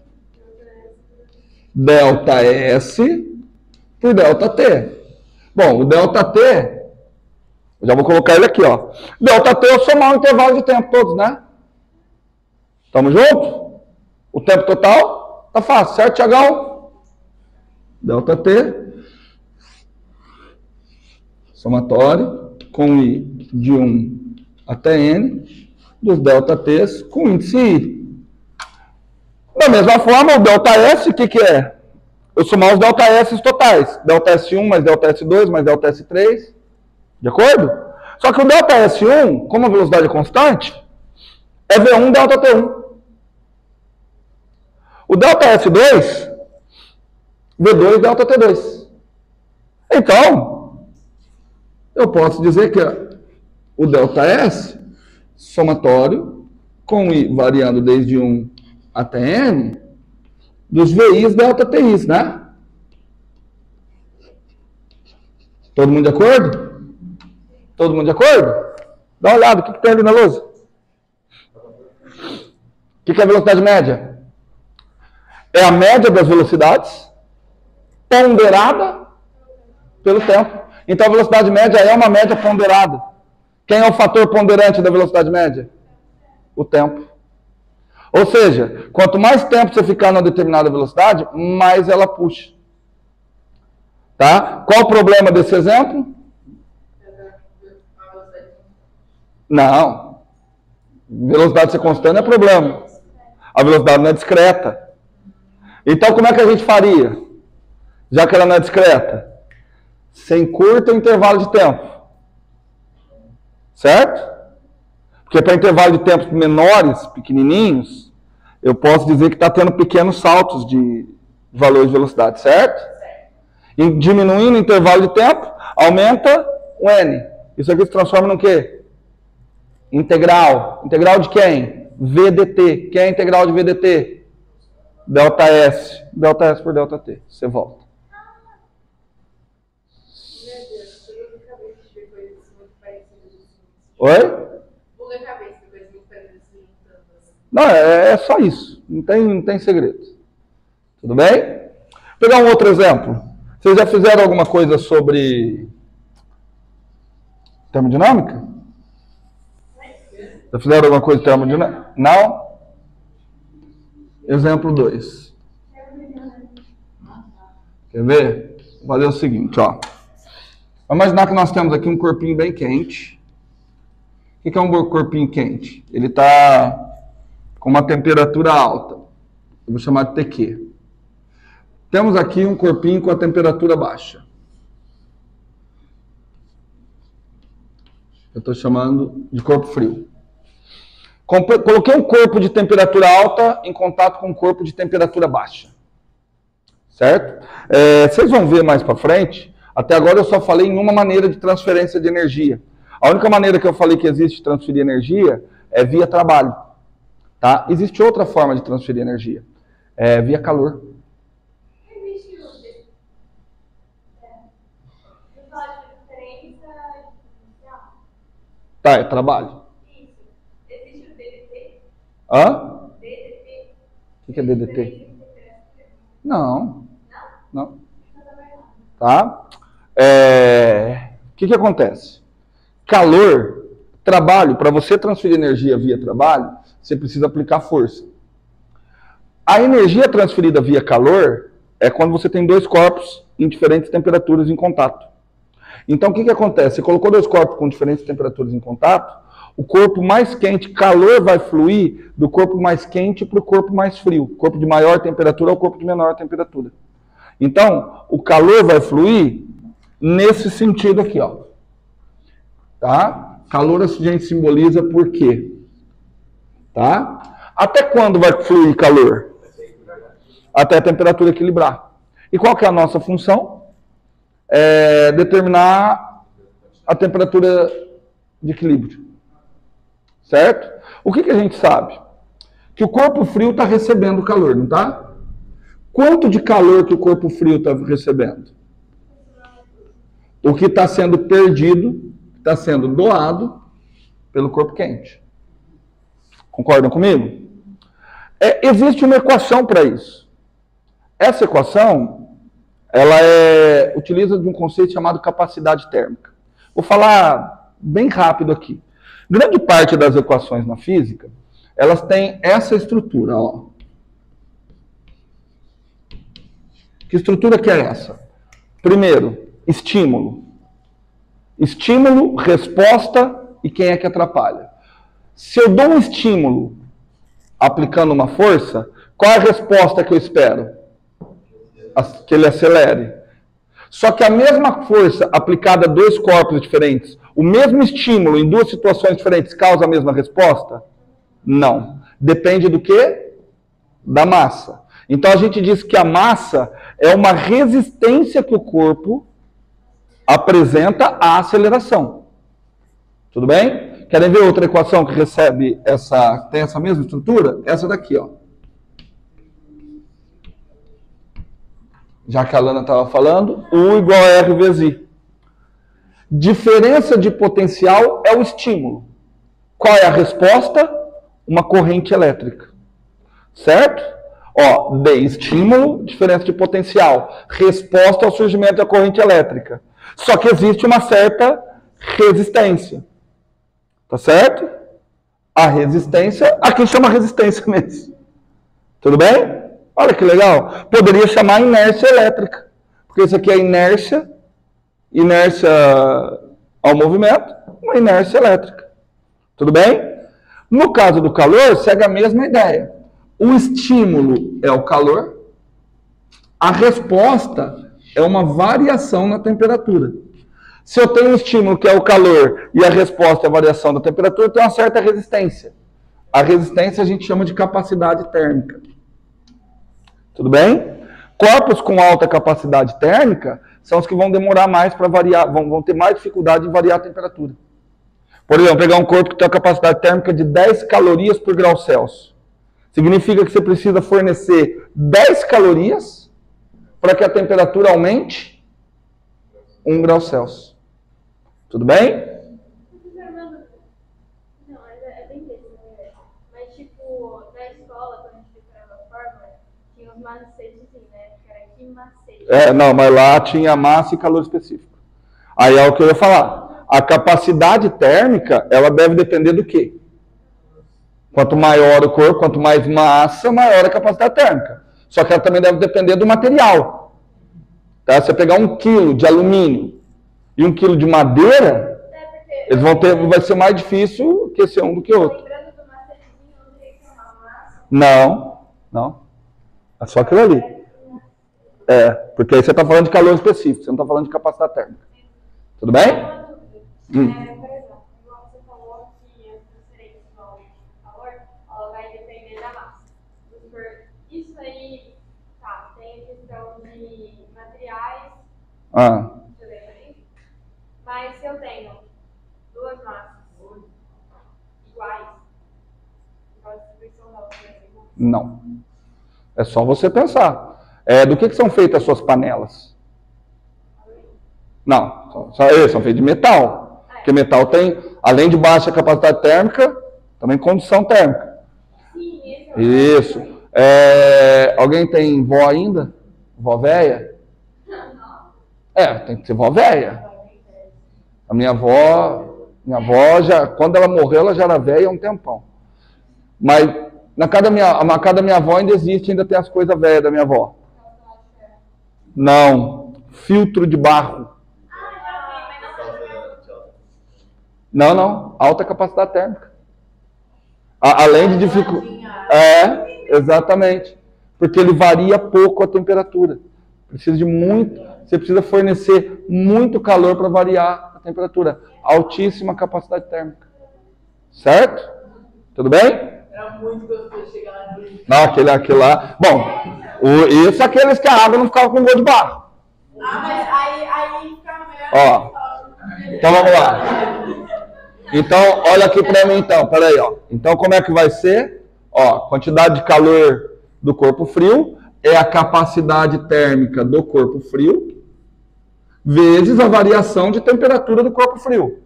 Delta S por delta T. Bom, o delta T, eu já vou colocar ele aqui, ó. Delta T eu somar o intervalo de tempo todos, né? Tamo junto? O tempo total? Tá fácil, certo, Tiagão? Delta T, somatório, com I de 1 até N, dos delta T's com índice I. Da mesma forma, o delta S, o que é? Eu somar os delta S totais. Delta S1 mais delta S2 mais delta S3. De acordo? Só que o delta S1, como a velocidade é constante, é V1 delta T1. O delta S2, V2 delta T2. Então, eu posso dizer que o delta S, somatório, com I variando desde 1 até N, dos VIs delta TIs, né? Todo mundo de acordo? Todo mundo de acordo? Dá uma olhada, o que tem ali na lousa? O que é a velocidade média? É a média das velocidades ponderada pelo tempo. Então a velocidade média é uma média ponderada. Quem é o fator ponderante da velocidade média? O tempo. Ou seja, quanto mais tempo você ficar numa determinada velocidade, mais ela puxa. Tá? Qual o problema desse exemplo? Não. Velocidade ser constante é problema. A velocidade não é discreta. Então, como é que a gente faria? Já que ela não é discreta? Você encurta o intervalo de tempo. Certo? Porque para intervalo de tempos menores, pequenininhos, eu posso dizer que está tendo pequenos saltos de valor de velocidade, certo? E diminuindo o intervalo de tempo, aumenta o N. Isso aqui se transforma no quê? Integral. Integral de quem? VDT. Quem é a integral de VDT? Delta S. Delta S por delta T. Você volta. Oi? Buga a cabeça, depois me faz se juntando assim. Não, é só isso. Não tem segredo. Tudo bem? Vou pegar um outro exemplo. Vocês já fizeram alguma coisa sobre termodinâmica? Já fizeram alguma coisa de termodinâmica? Não? Exemplo 2. Quer ver? Vou fazer o seguinte, ó. Vamos imaginar que nós temos aqui um corpinho bem quente. O que é um corpinho quente? Ele está com uma temperatura alta. Eu vou chamar de TQ. Temos aqui um corpinho com a temperatura baixa. Eu estou chamando de corpo frio. Coloquei um corpo de temperatura alta em contato com um corpo de temperatura baixa. Certo? Vocês vão ver mais para frente. Até agora eu só falei em uma maneira de transferência de energia. A única maneira que eu falei que existe de transferir energia é via trabalho. Tá? Existe outra forma de transferir energia. É via calor. Existe diferença diferencial? Tá, é trabalho. Isso. Existe o DDT? Hã? DDT? O que é DDT? Não. Não? Não. Tá? O que acontece? Calor, trabalho, para você transferir energia via trabalho, você precisa aplicar força. A energia transferida via calor é quando você tem dois corpos em diferentes temperaturas em contato. Então, o que acontece? Você colocou dois corpos com diferentes temperaturas em contato, o corpo mais quente, calor vai fluir do corpo mais quente para o corpo mais frio. O corpo de maior temperatura ao corpo de menor temperatura. Então, o calor vai fluir nesse sentido aqui, ó. Tá? Calor a gente simboliza por quê? Tá? Até quando vai fluir calor? Até a temperatura equilibrar. E qual que é a nossa função? Determinar a temperatura de equilíbrio. Certo? O que a gente sabe? Que o corpo frio está recebendo calor, não está? Quanto de calor que o corpo frio está recebendo? O que está sendo perdido, está sendo doado pelo corpo quente. Concordam comigo? Existe uma equação para isso. Essa equação, ela utiliza de um conceito chamado capacidade térmica. Vou falar bem rápido aqui. Grande parte das equações na física, elas têm essa estrutura, ó. Que estrutura que é essa? Primeiro, estímulo. Estímulo, resposta e quem é que atrapalha. Se eu dou um estímulo aplicando uma força, qual é a resposta que eu espero? Que ele acelere. Só que a mesma força aplicada a dois corpos diferentes, o mesmo estímulo em duas situações diferentes, causa a mesma resposta? Não. Depende do quê? Da massa. Então a gente diz que a massa é uma resistência que o corpo apresenta à aceleração. Tudo bem? Querem ver outra equação que tem essa mesma estrutura? Essa daqui, ó. Já que a Lana estava falando, U igual a R vezes I. Diferença de potencial é o estímulo. Qual é a resposta? Uma corrente elétrica. Certo? Ó, D, estímulo, diferença de potencial. Resposta ao surgimento da corrente elétrica. Só que existe uma certa resistência. Tá certo? A resistência, aqui chama resistência mesmo. Tudo bem? Olha que legal. Poderia chamar inércia elétrica. Porque isso aqui é inércia ao movimento, uma inércia elétrica. Tudo bem? No caso do calor, segue a mesma ideia. O estímulo é o calor, a resposta é uma variação na temperatura. Se eu tenho um estímulo que é o calor e a resposta é a variação da temperatura, eu tenho uma certa resistência. A resistência a gente chama de capacidade térmica. Tudo bem? Corpos com alta capacidade térmica são os que vão demorar mais para variar, vão ter mais dificuldade em variar a temperatura. Por exemplo, pegar um corpo que tem uma capacidade térmica de 10 calorias por grau Celsius. Significa que você precisa fornecer 10 calorias para que a temperatura aumente 1 grau Celsius. Tudo bem? os macetes, né? Que era que macete. Não, mas lá tinha massa e calor específico. Aí é o que eu ia falar. A capacidade térmica, ela deve depender do quê? Quanto maior o corpo, quanto mais massa, maior a capacidade térmica. Só que ela também deve depender do material. Tá? Se você pegar 1 quilo de alumínio e 1 quilo de madeira, eles vão ter, vai ser mais difícil aquecer um do que o outro. Lembrando do macetezinho, não teria que ser uma massa. Não. É só aquilo ali. Porque aí você está falando de calor específico, você não está falando de capacidade térmica. Tudo bem? Por exemplo, igual você falou que as transferências de calor, ela vai depender da massa. Isso aí, tá, tem a questão de materiais, mas se eu tenho 2 massas iguais, igual a distribuição da outra, Não. É só você pensar. Do que são feitas as suas panelas? Não, são feitas de metal. Porque metal tem, além de baixa capacidade térmica, também condução térmica. Isso. Alguém tem vó ainda? Vó véia? Tem que ser vó véia. A minha avó já, quando ela morreu, ela já era velha há um tempão. Mas na casa da minha avó ainda existe, ainda tem as coisas velhas da minha avó. Não, filtro de barro. Não, alta capacidade térmica. Além de dificuldade. Exatamente. Porque ele varia pouco a temperatura. Você precisa fornecer muito calor para variar a temperatura. Altíssima capacidade térmica. Certo? Tudo bem? Era muito gostoso chegar lá. Não, aquele lá. Bom, isso é aqueles que a água não ficava com gosto de barro. Mas aí ficava melhor. Então vamos lá. Então, olha aqui para mim então. Peraí, Então como é que vai ser? Quantidade de calor do corpo frio é a capacidade térmica do corpo frio vezes a variação de temperatura do corpo frio.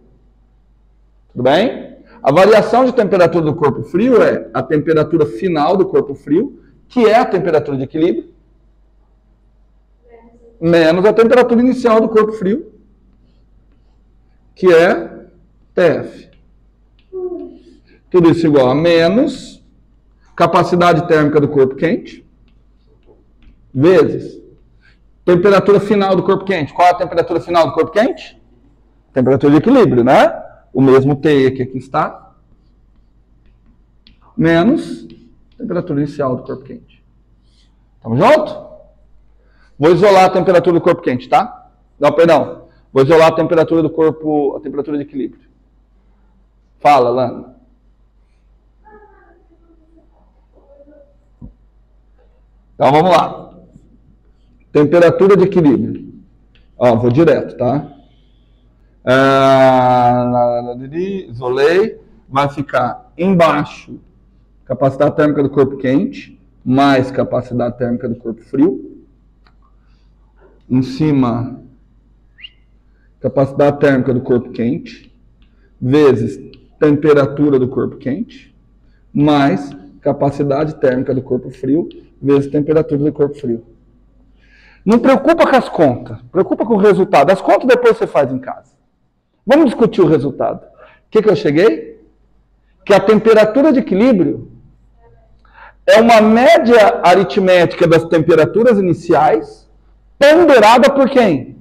Tudo bem? A variação de temperatura do corpo frio é a temperatura final do corpo frio, que é a temperatura de equilíbrio, menos a temperatura inicial do corpo frio, que é TF. Tudo isso igual a menos capacidade térmica do corpo quente, vezes temperatura final do corpo quente. Qual é a temperatura final do corpo quente? Temperatura de equilíbrio, né? O mesmo T que aqui está, menos temperatura inicial do corpo quente. Tamo junto? Vou isolar a temperatura do corpo quente, tá? Não, perdão. Vou isolar a temperatura do corpo, a temperatura de equilíbrio. Fala, Lana. Então vamos lá. Temperatura de equilíbrio. Vou direto, tá? Isolei. Vai ficar embaixo capacidade térmica do corpo quente, mais capacidade térmica do corpo frio. Em cima, capacidade térmica do corpo quente, vezes temperatura do corpo quente, mais capacidade térmica do corpo frio, vezes temperatura do corpo frio. Não preocupa com as contas, preocupa com o resultado. As contas depois você faz em casa. Vamos discutir o resultado. O que eu cheguei? Que a temperatura de equilíbrio é uma média aritmética das temperaturas iniciais, ponderada por quem?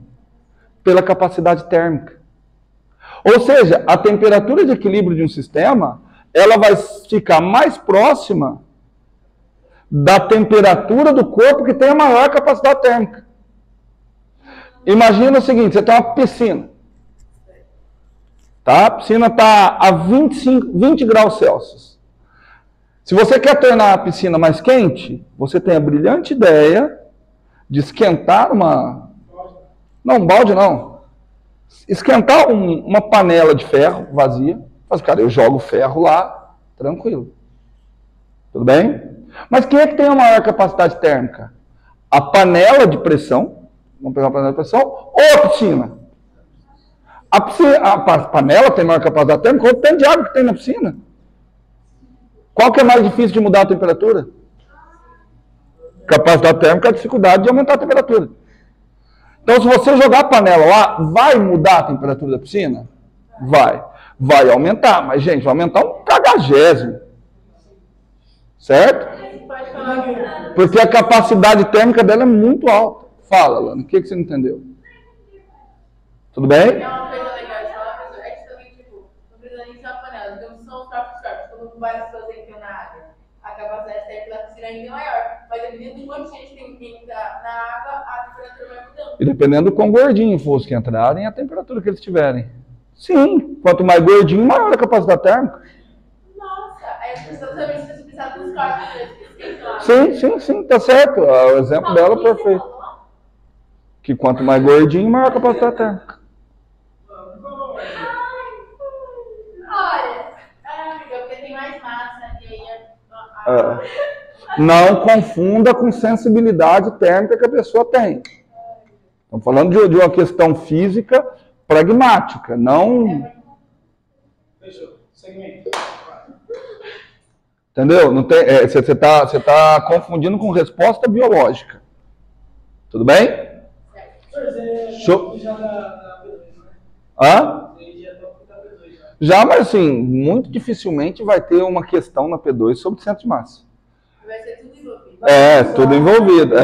Pela capacidade térmica. Ou seja, a temperatura de equilíbrio de um sistema, ela vai ficar mais próxima da temperatura do corpo que tem a maior capacidade térmica. Imagina o seguinte, você tem uma piscina. Tá? A piscina está a 20 graus Celsius. Se você quer tornar a piscina mais quente, você tem a brilhante ideia de esquentar uma... Não, um balde não. Esquentar uma panela de ferro vazia. Mas, cara, eu jogo ferro lá, tranquilo. Tudo bem? Mas quem é que tem a maior capacidade térmica? A panela de pressão, vamos pegar a panela de pressão, ou a piscina? A panela tem maior capacidade térmica, ou o tanto de água que tem na piscina? Qual que é mais difícil de mudar a temperatura? Capacidade térmica é a dificuldade de aumentar a temperatura. Então, se você jogar a panela lá, vai mudar a temperatura da piscina? Vai. Vai aumentar, mas, gente, vai aumentar um cagagésimo. Certo? Porque a capacidade térmica dela é muito alta. Fala, Lana, o que você não entendeu? Tudo bem? É uma coisa legal de falar, é que também, tipo, não precisa nem ser uma panela, então são os próprios corpos. Quando várias pessoas entram na água, a capacidade térmica da piscina ainda é maior. Mas dependendo do quanto de gente tem que entrar na água, a temperatura vai mudando. E dependendo do quão gordinho for os que entrarem, a temperatura que eles tiverem. Sim, quanto mais gordinho, maior a capacidade térmica. Nossa, aí as pessoas também se precisar dos corpos, eles esquentam a água. Sim, tá certo. O exemplo dela é perfeito. Que quanto mais gordinho, maior a capacidade térmica. Olha, amiga, porque tem mais massa e aí Não confunda com sensibilidade térmica que a pessoa tem. Estamos falando de uma questão física pragmática, não... Fechou. Segmento. Entendeu? Você está confundindo com resposta biológica. Tudo bem? Show. Já da P2, né? Hã? Já da P2 já. Já, mas assim, muito dificilmente vai ter uma questão na P2 sobre centro de massa. vai ser tudo envolvido. Tudo envolvido.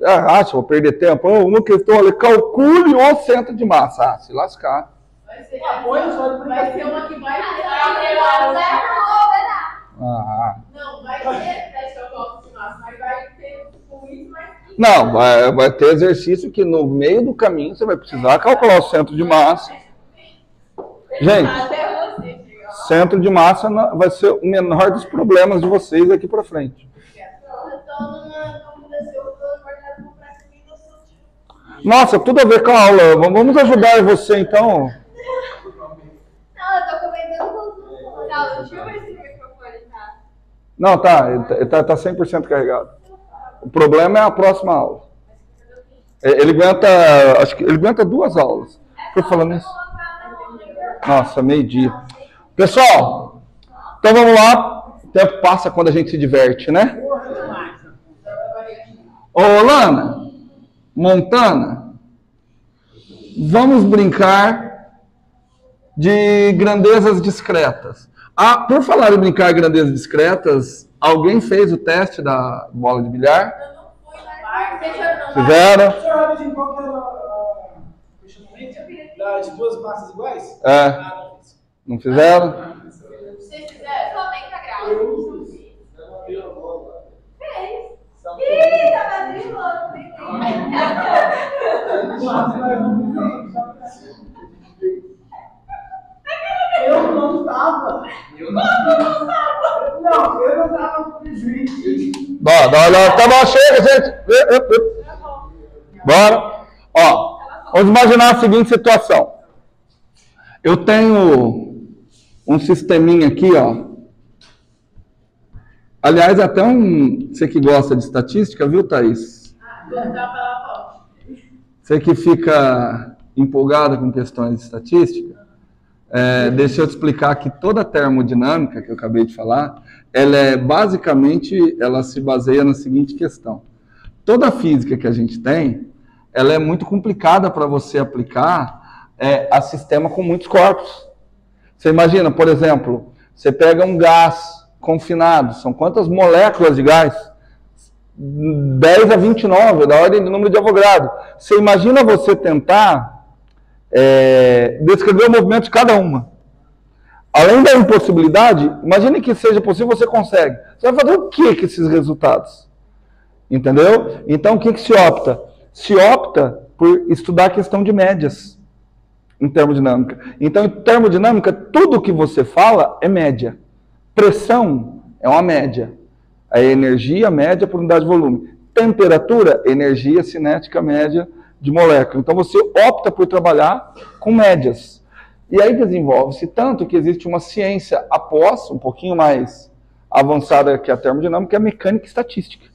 Se eu vou perder tempo, uma questão ali, calcule o centro de massa. Se lascar. Vai ser, Apoio só de vai ser uma que vai ter. Não, vai ter teste de cálculo de massa, mas vai ter com isso mais. Não, vai ter exercício que no meio do caminho você vai precisar calcular o centro de massa. Gente, centro de massa vai ser o menor dos problemas de vocês daqui para frente. Nossa, tudo a ver com a aula. Vamos ajudar você então. Não, eu tô comentando com. Não, deixa eu ver se o microfone tá. Não, tá 100% carregado. O problema é a próxima aula. Ele aguenta 2 aulas. Tô falando isso. Nossa, meio-dia. Pessoal, então vamos lá. O tempo passa quando a gente se diverte, né? Ô, Lana, Montana, vamos brincar de grandezas discretas. Por falar em brincar de grandezas discretas, alguém fez o teste da bola de bilhar? Fizeram? Senhor, rapidinho, qual que era o questionamento? De 2 massas iguais? Não fizeram? Vocês fizeram? 90 graus. Fez. Tava Eu não estava. Não, eu não estava com prejuízo. Tá bom, chega, gente. Bora. Ó, vamos imaginar a seguinte situação. Eu tenho um sisteminha aqui, ó. Aliás, até você que gosta de estatística, viu, Thaís? Você que fica empolgada com questões de estatística, deixa eu te explicar que toda a termodinâmica que eu acabei de falar, ela se baseia na seguinte questão. Toda a física que a gente tem, ela é muito complicada para você aplicar a sistema com muitos corpos. Você imagina, por exemplo, você pega um gás confinado, são quantas moléculas de gás? 10 a 29, da ordem do número de Avogadro. Você imagina você tentar descrever o movimento de cada uma. Além da impossibilidade, imagine que seja possível, você consegue. Você vai fazer o que com esses resultados? Entendeu? Então, o que se opta? Se opta por estudar a questão de médias em termodinâmica. Então, em termodinâmica, tudo que você fala é média. Pressão é uma média. A energia média por unidade de volume. Temperatura, energia cinética média de molécula. Então, você opta por trabalhar com médias. E aí desenvolve-se tanto que existe uma ciência após, um pouquinho mais avançada que a termodinâmica, que é a mecânica estatística.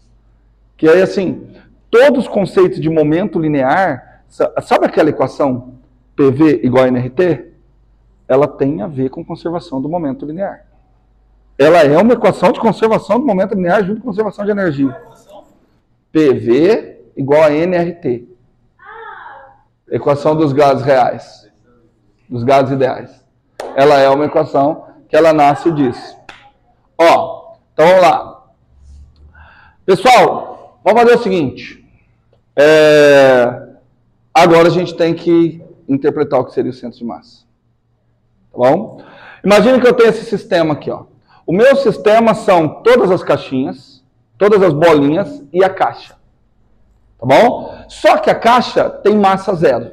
Que aí, assim, todos os conceitos de momento linear, sabe aquela equação PV igual a nRT? Ela tem a ver com conservação do momento linear. Ela é uma equação de conservação do momento linear junto com conservação de energia. PV igual a nRT. Equação dos gases reais. Dos gases ideais. Ela é uma equação que ela nasce disso. Ó, então vamos lá. Pessoal, vamos fazer o seguinte. Agora a gente tem que interpretar o que seria o centro de massa. Tá bom? Imagine que eu tenho esse sistema aqui, ó. O meu sistema são todas as caixinhas, todas as bolinhas e a caixa. Tá bom? Só que a caixa tem massa zero.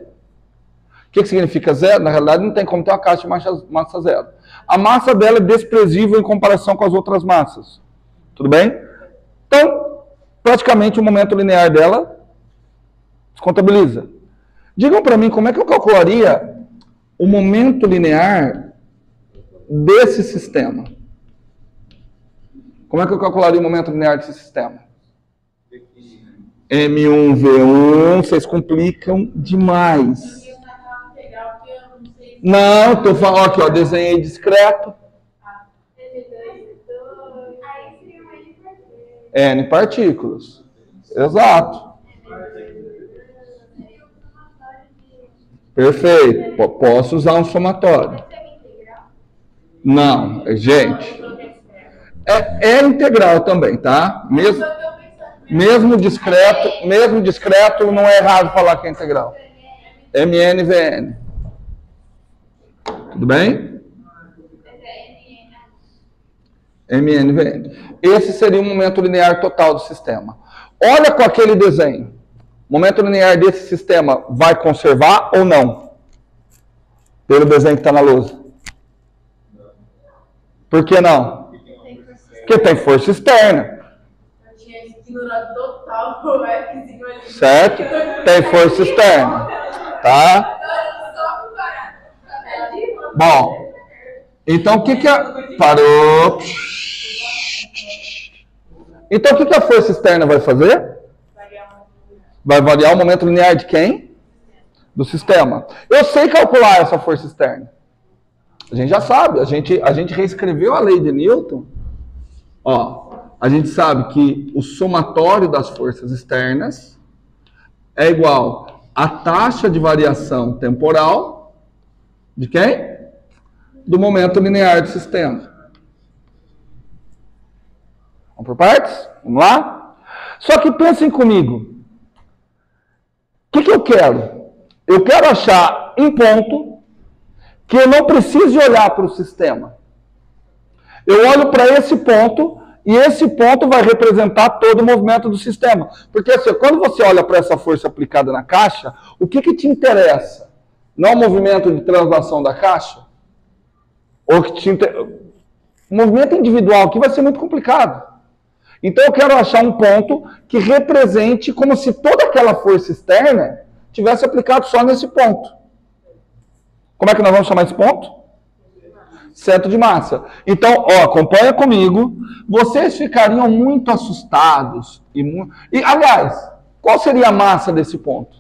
O que significa zero? Na realidade, não tem como ter uma caixa de massa zero. A massa dela é desprezível em comparação com as outras massas. Tudo bem? Então, praticamente o momento linear dela descontabiliza. Digam para mim como é que eu calcularia o momento linear desse sistema. Como é que eu calcularia o momento linear desse sistema? M1V1, vocês complicam demais. Não, estou falando aqui, ó, desenhei discreto. N partículas. Exato. Perfeito. Posso usar um somatório. Não, gente. É integral também, tá? Mesmo discreto, não é errado falar que é integral. MN/VN. Tudo bem? MN/VN. Esse seria o momento linear total do sistema. Olha com aquele desenho. O momento linear desse sistema vai conservar ou não? Pelo desenho que está na lousa. Por que não? Porque tem força externa. Certo? Tem força externa. Tá? Bom, então o que é... Parou. Então o que a força externa vai fazer? Vai variar o momento linear de quem? Do sistema. Eu sei calcular essa força externa. A gente já sabe. A gente reescreveu a lei de Newton. Ó, a gente sabe que o somatório das forças externas é igual à taxa de variação temporal de quem? Do momento linear do sistema. Vamos por partes? Vamos lá? Só que pensem comigo. O que eu quero? Eu quero achar um ponto que eu não preciso olhar para o sistema. Eu olho para esse ponto e esse ponto vai representar todo o movimento do sistema. Porque assim, quando você olha para essa força aplicada na caixa, o que te interessa? Não o movimento de translação da caixa? Ou que o movimento individual aqui vai ser muito complicado. Então eu quero achar um ponto que represente como se toda aquela força externa tivesse aplicado só nesse ponto. Como é que nós vamos chamar esse ponto? Centro de massa. Então, ó, acompanha comigo. Vocês ficariam muito assustados. E, aliás, qual seria a massa desse ponto?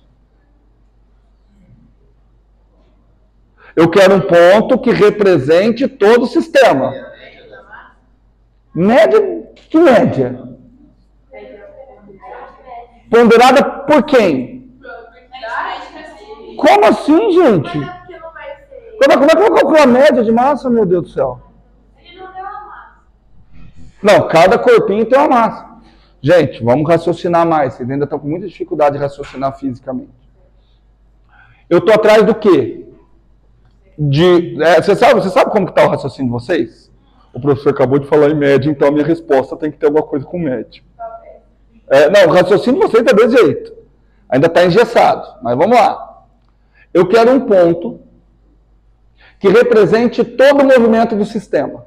Eu quero um ponto que represente todo o sistema. Média? Que média? Ponderada por quem? Como assim, gente? Como é que eu vou calcular a média de massa, meu Deus do céu? Ele não deu a massa. Não, cada corpinho tem uma massa. Gente, vamos raciocinar mais. Vocês ainda estão com muita dificuldade de raciocinar fisicamente. Eu estou atrás do quê? Você sabe como está o raciocínio de vocês? O professor acabou de falar em média, então a minha resposta tem que ter alguma coisa com média. Não, o raciocínio de vocês está desse jeito. Ainda está engessado, mas vamos lá. Eu quero um ponto que represente todo o movimento do sistema.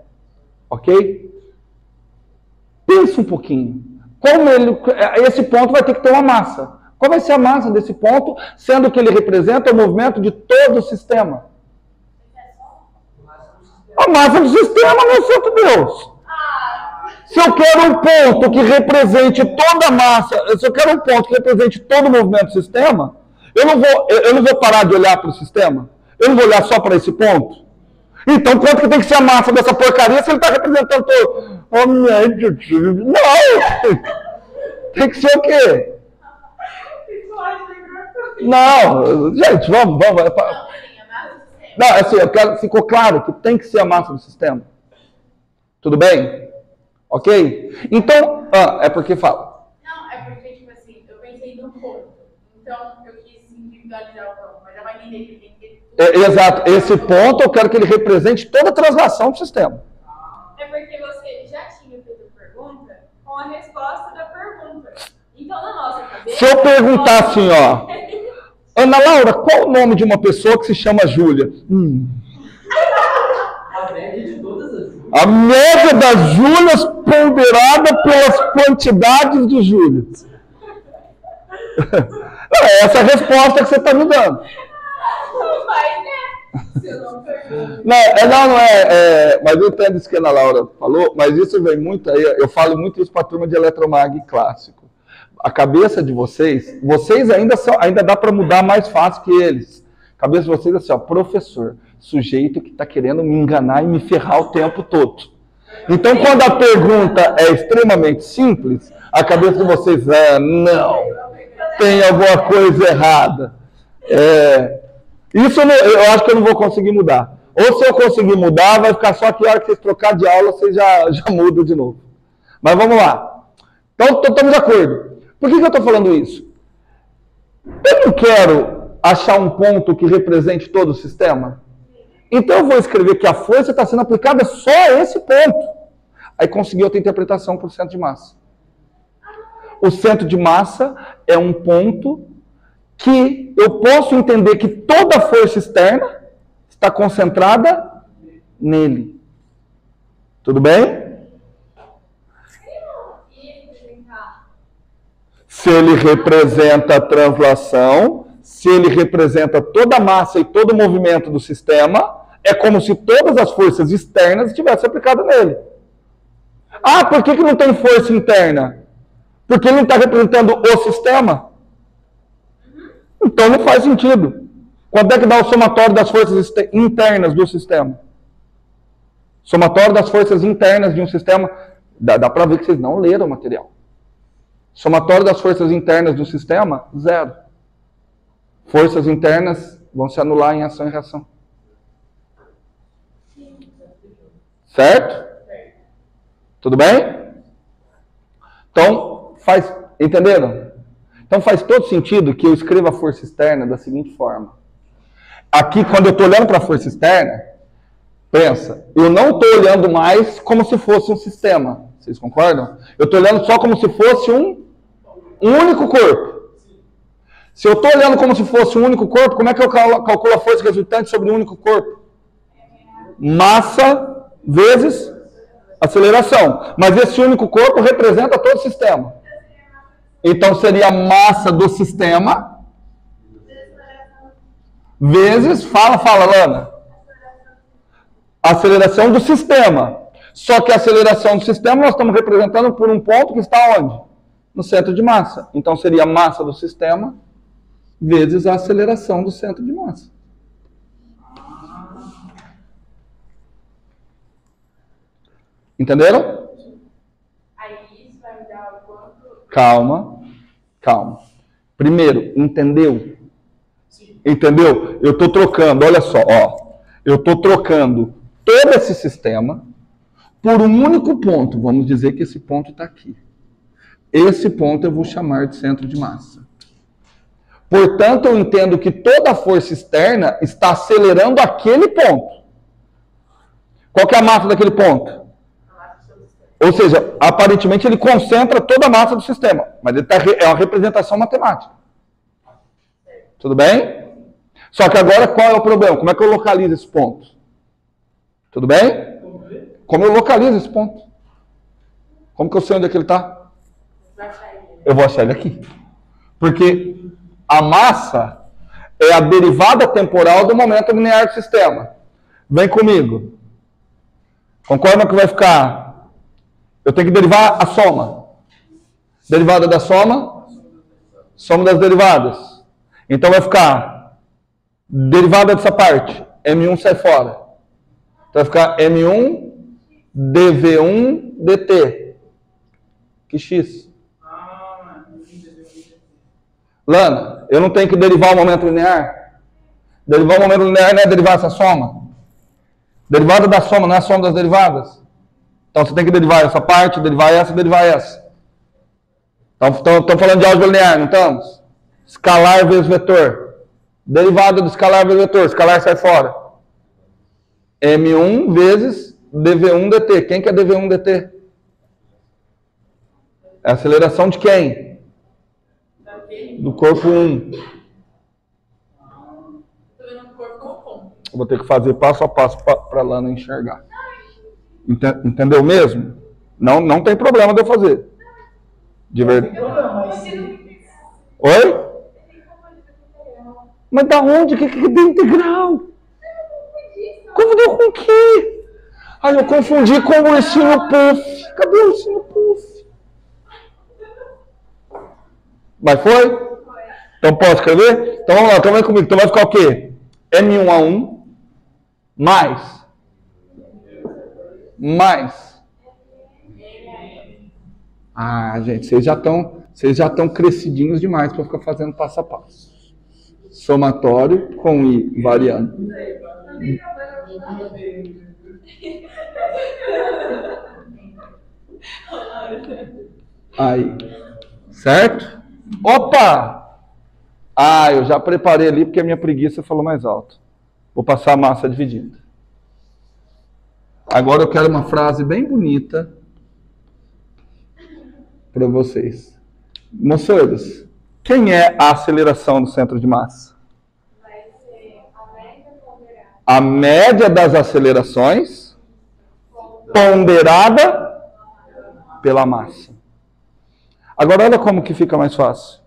Ok? Pensa um pouquinho. Esse ponto vai ter que ter uma massa. Qual vai ser a massa desse ponto, sendo que ele representa o movimento de todo o sistema? A massa do sistema, meu santo Deus. Se eu quero um ponto que represente toda a massa, se eu quero um ponto que represente todo o movimento do sistema, eu não vou parar de olhar para o sistema. Eu não vou olhar só para esse ponto. Então, quanto que tem que ser a massa dessa porcaria se ele está representando todo? Oh, médio. Não! Tem que ser o quê? Não, gente, vamos. Não, assim, ficou claro que tem que ser a massa do sistema. Tudo bem? Ok? Então, é porque fala. Não, é porque, tipo assim, eu pensei no ponto. Então, eu quis individualizar o ponto, mas já vai entender que tem que ter... Exato. Esse ponto eu quero que ele represente toda a translação do sistema. É porque você já tinha feito a pergunta com a resposta da pergunta. Então, na nossa cabeça... Se eu perguntar assim, ó... Ana Laura, qual o nome de uma pessoa que se chama Júlia? A média de todas as Júlias. A média das Júlias ponderada pelas quantidades de Júlias. Essa é a resposta que você está me dando. Não vai, né? Se eu não pergunto. Não é. Mas eu entendo isso que a Ana Laura falou, mas isso vem muito aí. Eu falo muito isso para a turma de eletromag clássico. A cabeça de vocês ainda dá para mudar mais fácil que eles. A cabeça de vocês é assim, ó, professor, sujeito que está querendo me enganar e me ferrar o tempo todo. Então, quando a pergunta é extremamente simples, a cabeça de vocês não, tem alguma coisa errada. Isso eu acho que eu não vou conseguir mudar. Ou se eu conseguir mudar, vai ficar só que a hora que vocês trocar de aula, vocês já mudam de novo. Mas vamos lá. Então, estamos de acordo. Por que eu estou falando isso? Eu não quero achar um ponto que represente todo o sistema. Então eu vou escrever que a força está sendo aplicada só a esse ponto. Aí consegui outra interpretação para o centro de massa. O centro de massa é um ponto que eu posso entender que toda a força externa está concentrada nele. Tudo bem? Se ele representa a translação, se ele representa toda a massa e todo o movimento do sistema, é como se todas as forças externas estivessem aplicadas nele. Ah, por que não tem força interna? Porque ele não está representando o sistema? Então não faz sentido. Quanto é que dá o somatório das forças internas do sistema? Somatório das forças internas de um sistema, dá para ver que vocês não leram o material. Somatório das forças internas do sistema, 0. Forças internas vão se anular em ação e reação. Certo? Tudo bem? Então, entenderam? Então faz todo sentido que eu escreva a força externa da seguinte forma. Aqui, quando eu estou olhando para a força externa, pensa, eu não estou olhando mais como se fosse um sistema. Vocês concordam? Eu estou olhando só como se fosse um único corpo. Se eu estou olhando como se fosse um único corpo, como é que eu calculo a força resultante sobre um único corpo? Massa vezes aceleração. Mas esse único corpo representa todo o sistema. Então seria a massa do sistema vezes, fala, Lana. Aceleração do sistema. Só que a aceleração do sistema nós estamos representando por um ponto que está onde? No centro de massa. Então seria a massa do sistema vezes a aceleração do centro de massa. Entenderam? Aí isso vai me dar o quanto... Calma. Primeiro, entendeu? Entendeu? Eu estou trocando, olha só, ó. Eu estou trocando todo esse sistema por um único ponto. Vamos dizer que esse ponto está aqui. Esse ponto eu vou chamar de centro de massa. Portanto, eu entendo que toda a força externa está acelerando aquele ponto. Qual que é a massa daquele ponto? Ou seja, aparentemente ele concentra toda a massa do sistema. Mas ele é uma representação matemática. Tudo bem? Só que agora qual é o problema? Como é que eu localizo esse ponto? Tudo bem? Como eu localizo esse ponto? Como que eu sei onde é que ele está? Eu vou achar ele aqui. Porque a massa é a derivada temporal do momento linear do sistema. Vem comigo. Concorda que vai ficar? Eu tenho que derivar a soma. Derivada da soma? Soma das derivadas. Então vai ficar derivada dessa parte. M1 sai fora. Então vai ficar M1 dV1 dt. Que x? Lana, eu não tenho que derivar o momento linear? Derivar o momento linear não é derivar essa soma? Derivada da soma não é a soma das derivadas? Então você tem que derivar essa parte, derivar essa, derivar essa. Então estamos falando de álgebra linear, não estamos? Escalar vezes vetor. Derivada do escalar vezes vetor. Escalar sai fora. M1 vezes dv1 dt. Quem que é dv1 dt? É a aceleração de quem? Do corpo 1. Eu vou ter que fazer passo a passo para a Lana enxergar. Entendeu mesmo? Não tem problema de eu fazer. De verdade. Oi? Mas da onde? O que tem integral? Confundiu com o quê? Ai, eu confundi com o ursinho puff. Cadê o ursinho puff? Mas foi? Então posso escrever? Então vamos lá, então vem comigo. Então vai ficar o quê? M1A1 mais. Ah, gente, vocês já estão crescidinhos demais para ficar fazendo passo a passo. Somatório com I variando. Aí. Certo? Opa! Ah, eu já preparei ali porque a minha preguiça falou mais alto. Vou passar a massa dividida. Agora eu quero uma frase bem bonita para vocês. Moçoiros, quem é a aceleração do centro de massa? Vai ser a média ponderada. A média das acelerações ponderada pela massa. Agora olha como que fica mais fácil.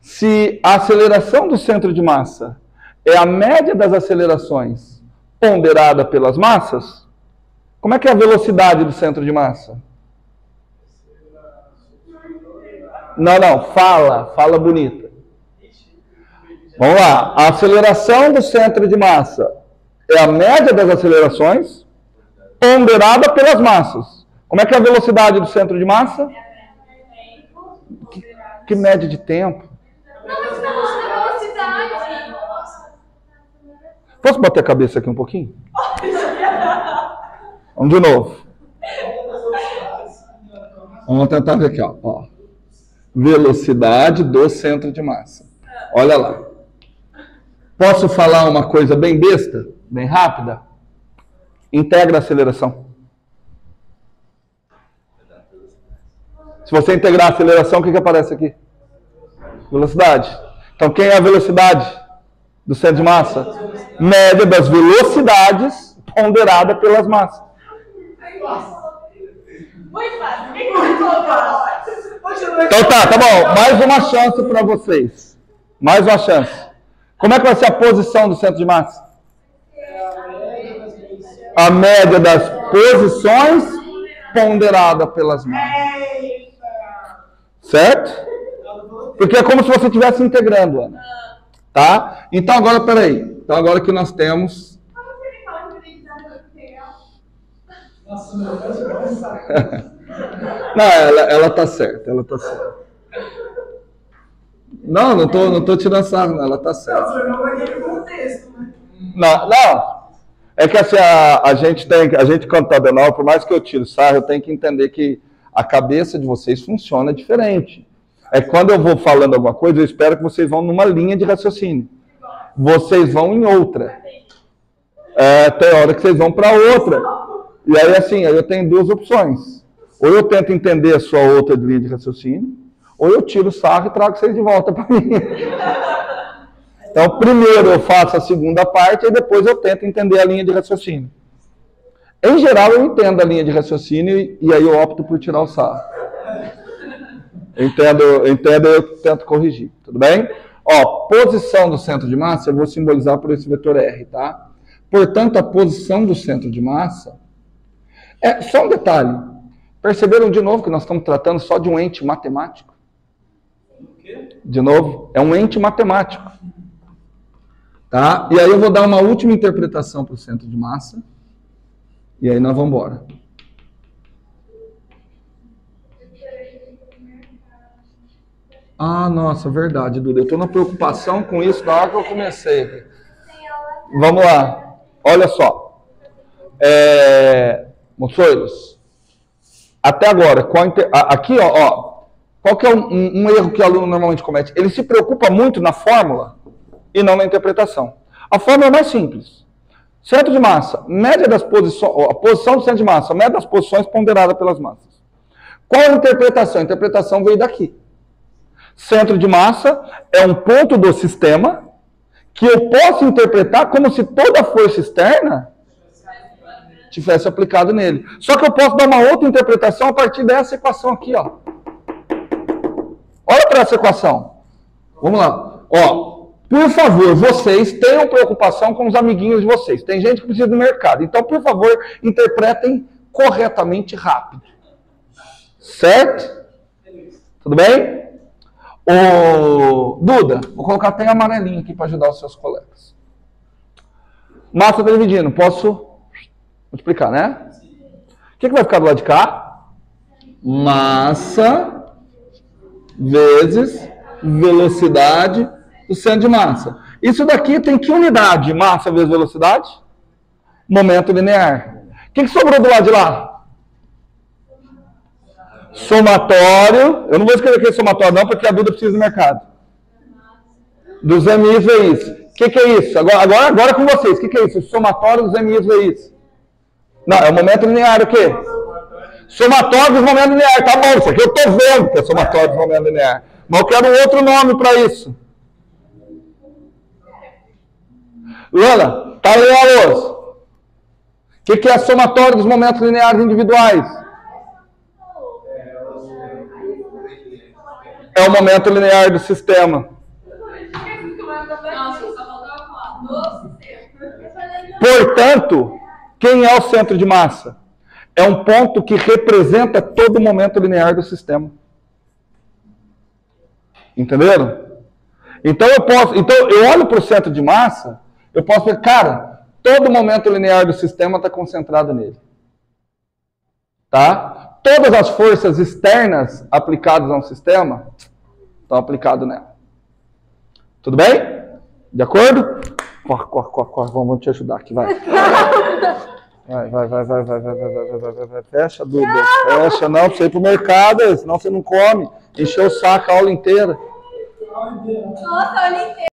Se a aceleração do centro de massa é a média das acelerações ponderada pelas massas, como é que é a velocidade do centro de massa? Não, fala bonita. Vamos lá, a aceleração do centro de massa é a média das acelerações ponderada pelas massas. Como é que é a velocidade do centro de massa? Que média de tempo? Posso bater a cabeça aqui um pouquinho? Vamos de novo. Vamos tentar ver aqui, ó. Velocidade do centro de massa. Olha lá. Posso falar uma coisa bem besta? Bem rápida? Integra a aceleração. Se você integrar a aceleração, o que aparece aqui? Velocidade. Então, quem é a velocidade do centro de massa? Média das velocidades ponderada pelas massas. Muito fácil. Quem vai colocar? Então tá bom. Mais uma chance para vocês. Mais uma chance. Como é que vai ser a posição do centro de massa? A média das posições ponderada pelas massas. Certo? Porque é como se você estivesse integrando, Ana. Tá? Então agora, peraí. Então agora que nós temos... Não, ela tá certa, ela tá certa. Não tô tirando sarro, não, ela tá certa. Não. É que assim, a gente quando tá dando aula, por mais que eu tire sarro, eu tenho que entender que a cabeça de vocês funciona diferente. É que quando eu vou falando alguma coisa, eu espero que vocês vão numa linha de raciocínio. Vocês vão em outra. Tem hora que vocês vão para outra. E aí assim, aí eu tenho duas opções. Ou eu tento entender a sua outra linha de raciocínio, ou eu tiro o sarro e trago vocês de volta para mim. Então, primeiro eu faço a segunda parte, e depois eu tento entender a linha de raciocínio. Em geral, eu entendo a linha de raciocínio, e aí eu opto por tirar o sarro. Entendo, eu tento corrigir, tudo bem? Ó, posição do centro de massa, eu vou simbolizar por esse vetor R, tá? Portanto, a posição do centro de massa... só um detalhe. Perceberam de novo que nós estamos tratando só de um ente matemático? De novo, é um ente matemático. Tá? E aí eu vou dar uma última interpretação para o centro de massa. E aí nós vamos embora. Ah, nossa, verdade, Duda. Eu estou na preocupação com isso da hora que eu comecei. Vamos lá. Olha só. Moçoiros, até agora, aqui, ó, qual que é um erro que o aluno normalmente comete? Ele se preocupa muito na fórmula e não na interpretação. A fórmula é mais simples. Centro de massa, média das posições, a posição do centro de massa, média das posições ponderada pelas massas. Qual a interpretação? A interpretação veio daqui. Centro de massa é um ponto do sistema que eu posso interpretar como se toda a força externa tivesse aplicado nele. Só que eu posso dar uma outra interpretação a partir dessa equação aqui, ó. Olha para essa equação. Vamos lá. Ó, por favor, vocês tenham preocupação com os amiguinhos de vocês. Tem gente que precisa do mercado. Então, por favor, interpretem corretamente rápido. Certo? Tudo bem? Ô, Duda, vou colocar até amarelinho aqui para ajudar os seus colegas. Massa está dividindo. Posso multiplicar, né? O que vai ficar do lado de cá? Massa vezes velocidade do centro de massa. Isso daqui tem que unidade? Massa vezes velocidade? Momento linear. O que sobrou do lado de lá? Somatório. Eu não vou escrever aqui somatório não, porque a Duda precisa do mercado. Dos MIs VIs. O que é isso? Agora com vocês. O que é isso? O somatório dos MIs VIs. Não, é o momento linear o quê? Somatório dos momentos lineares. Tá bom, isso aqui eu estou vendo que é somatório dos momentos lineares. Mas eu quero um outro nome para isso. Lana, tá lendo a louça? O que é a somatório dos momentos lineares individuais? É o momento linear do sistema. Portanto, quem é o centro de massa? É um ponto que representa todo o momento linear do sistema. Entenderam? Então eu olho para o centro de massa, eu posso ver, cara, todo o momento linear do sistema está concentrado nele. Tá? Todas as forças externas aplicadas a um sistema estão aplicadas nela. Tudo bem? De acordo? Corre, vamos te ajudar aqui, vai. Vai. Fecha, Duda. Fecha, não, pra você ir pro mercado, senão você não come. Encheu o saco a aula inteira. Nossa, a aula inteira.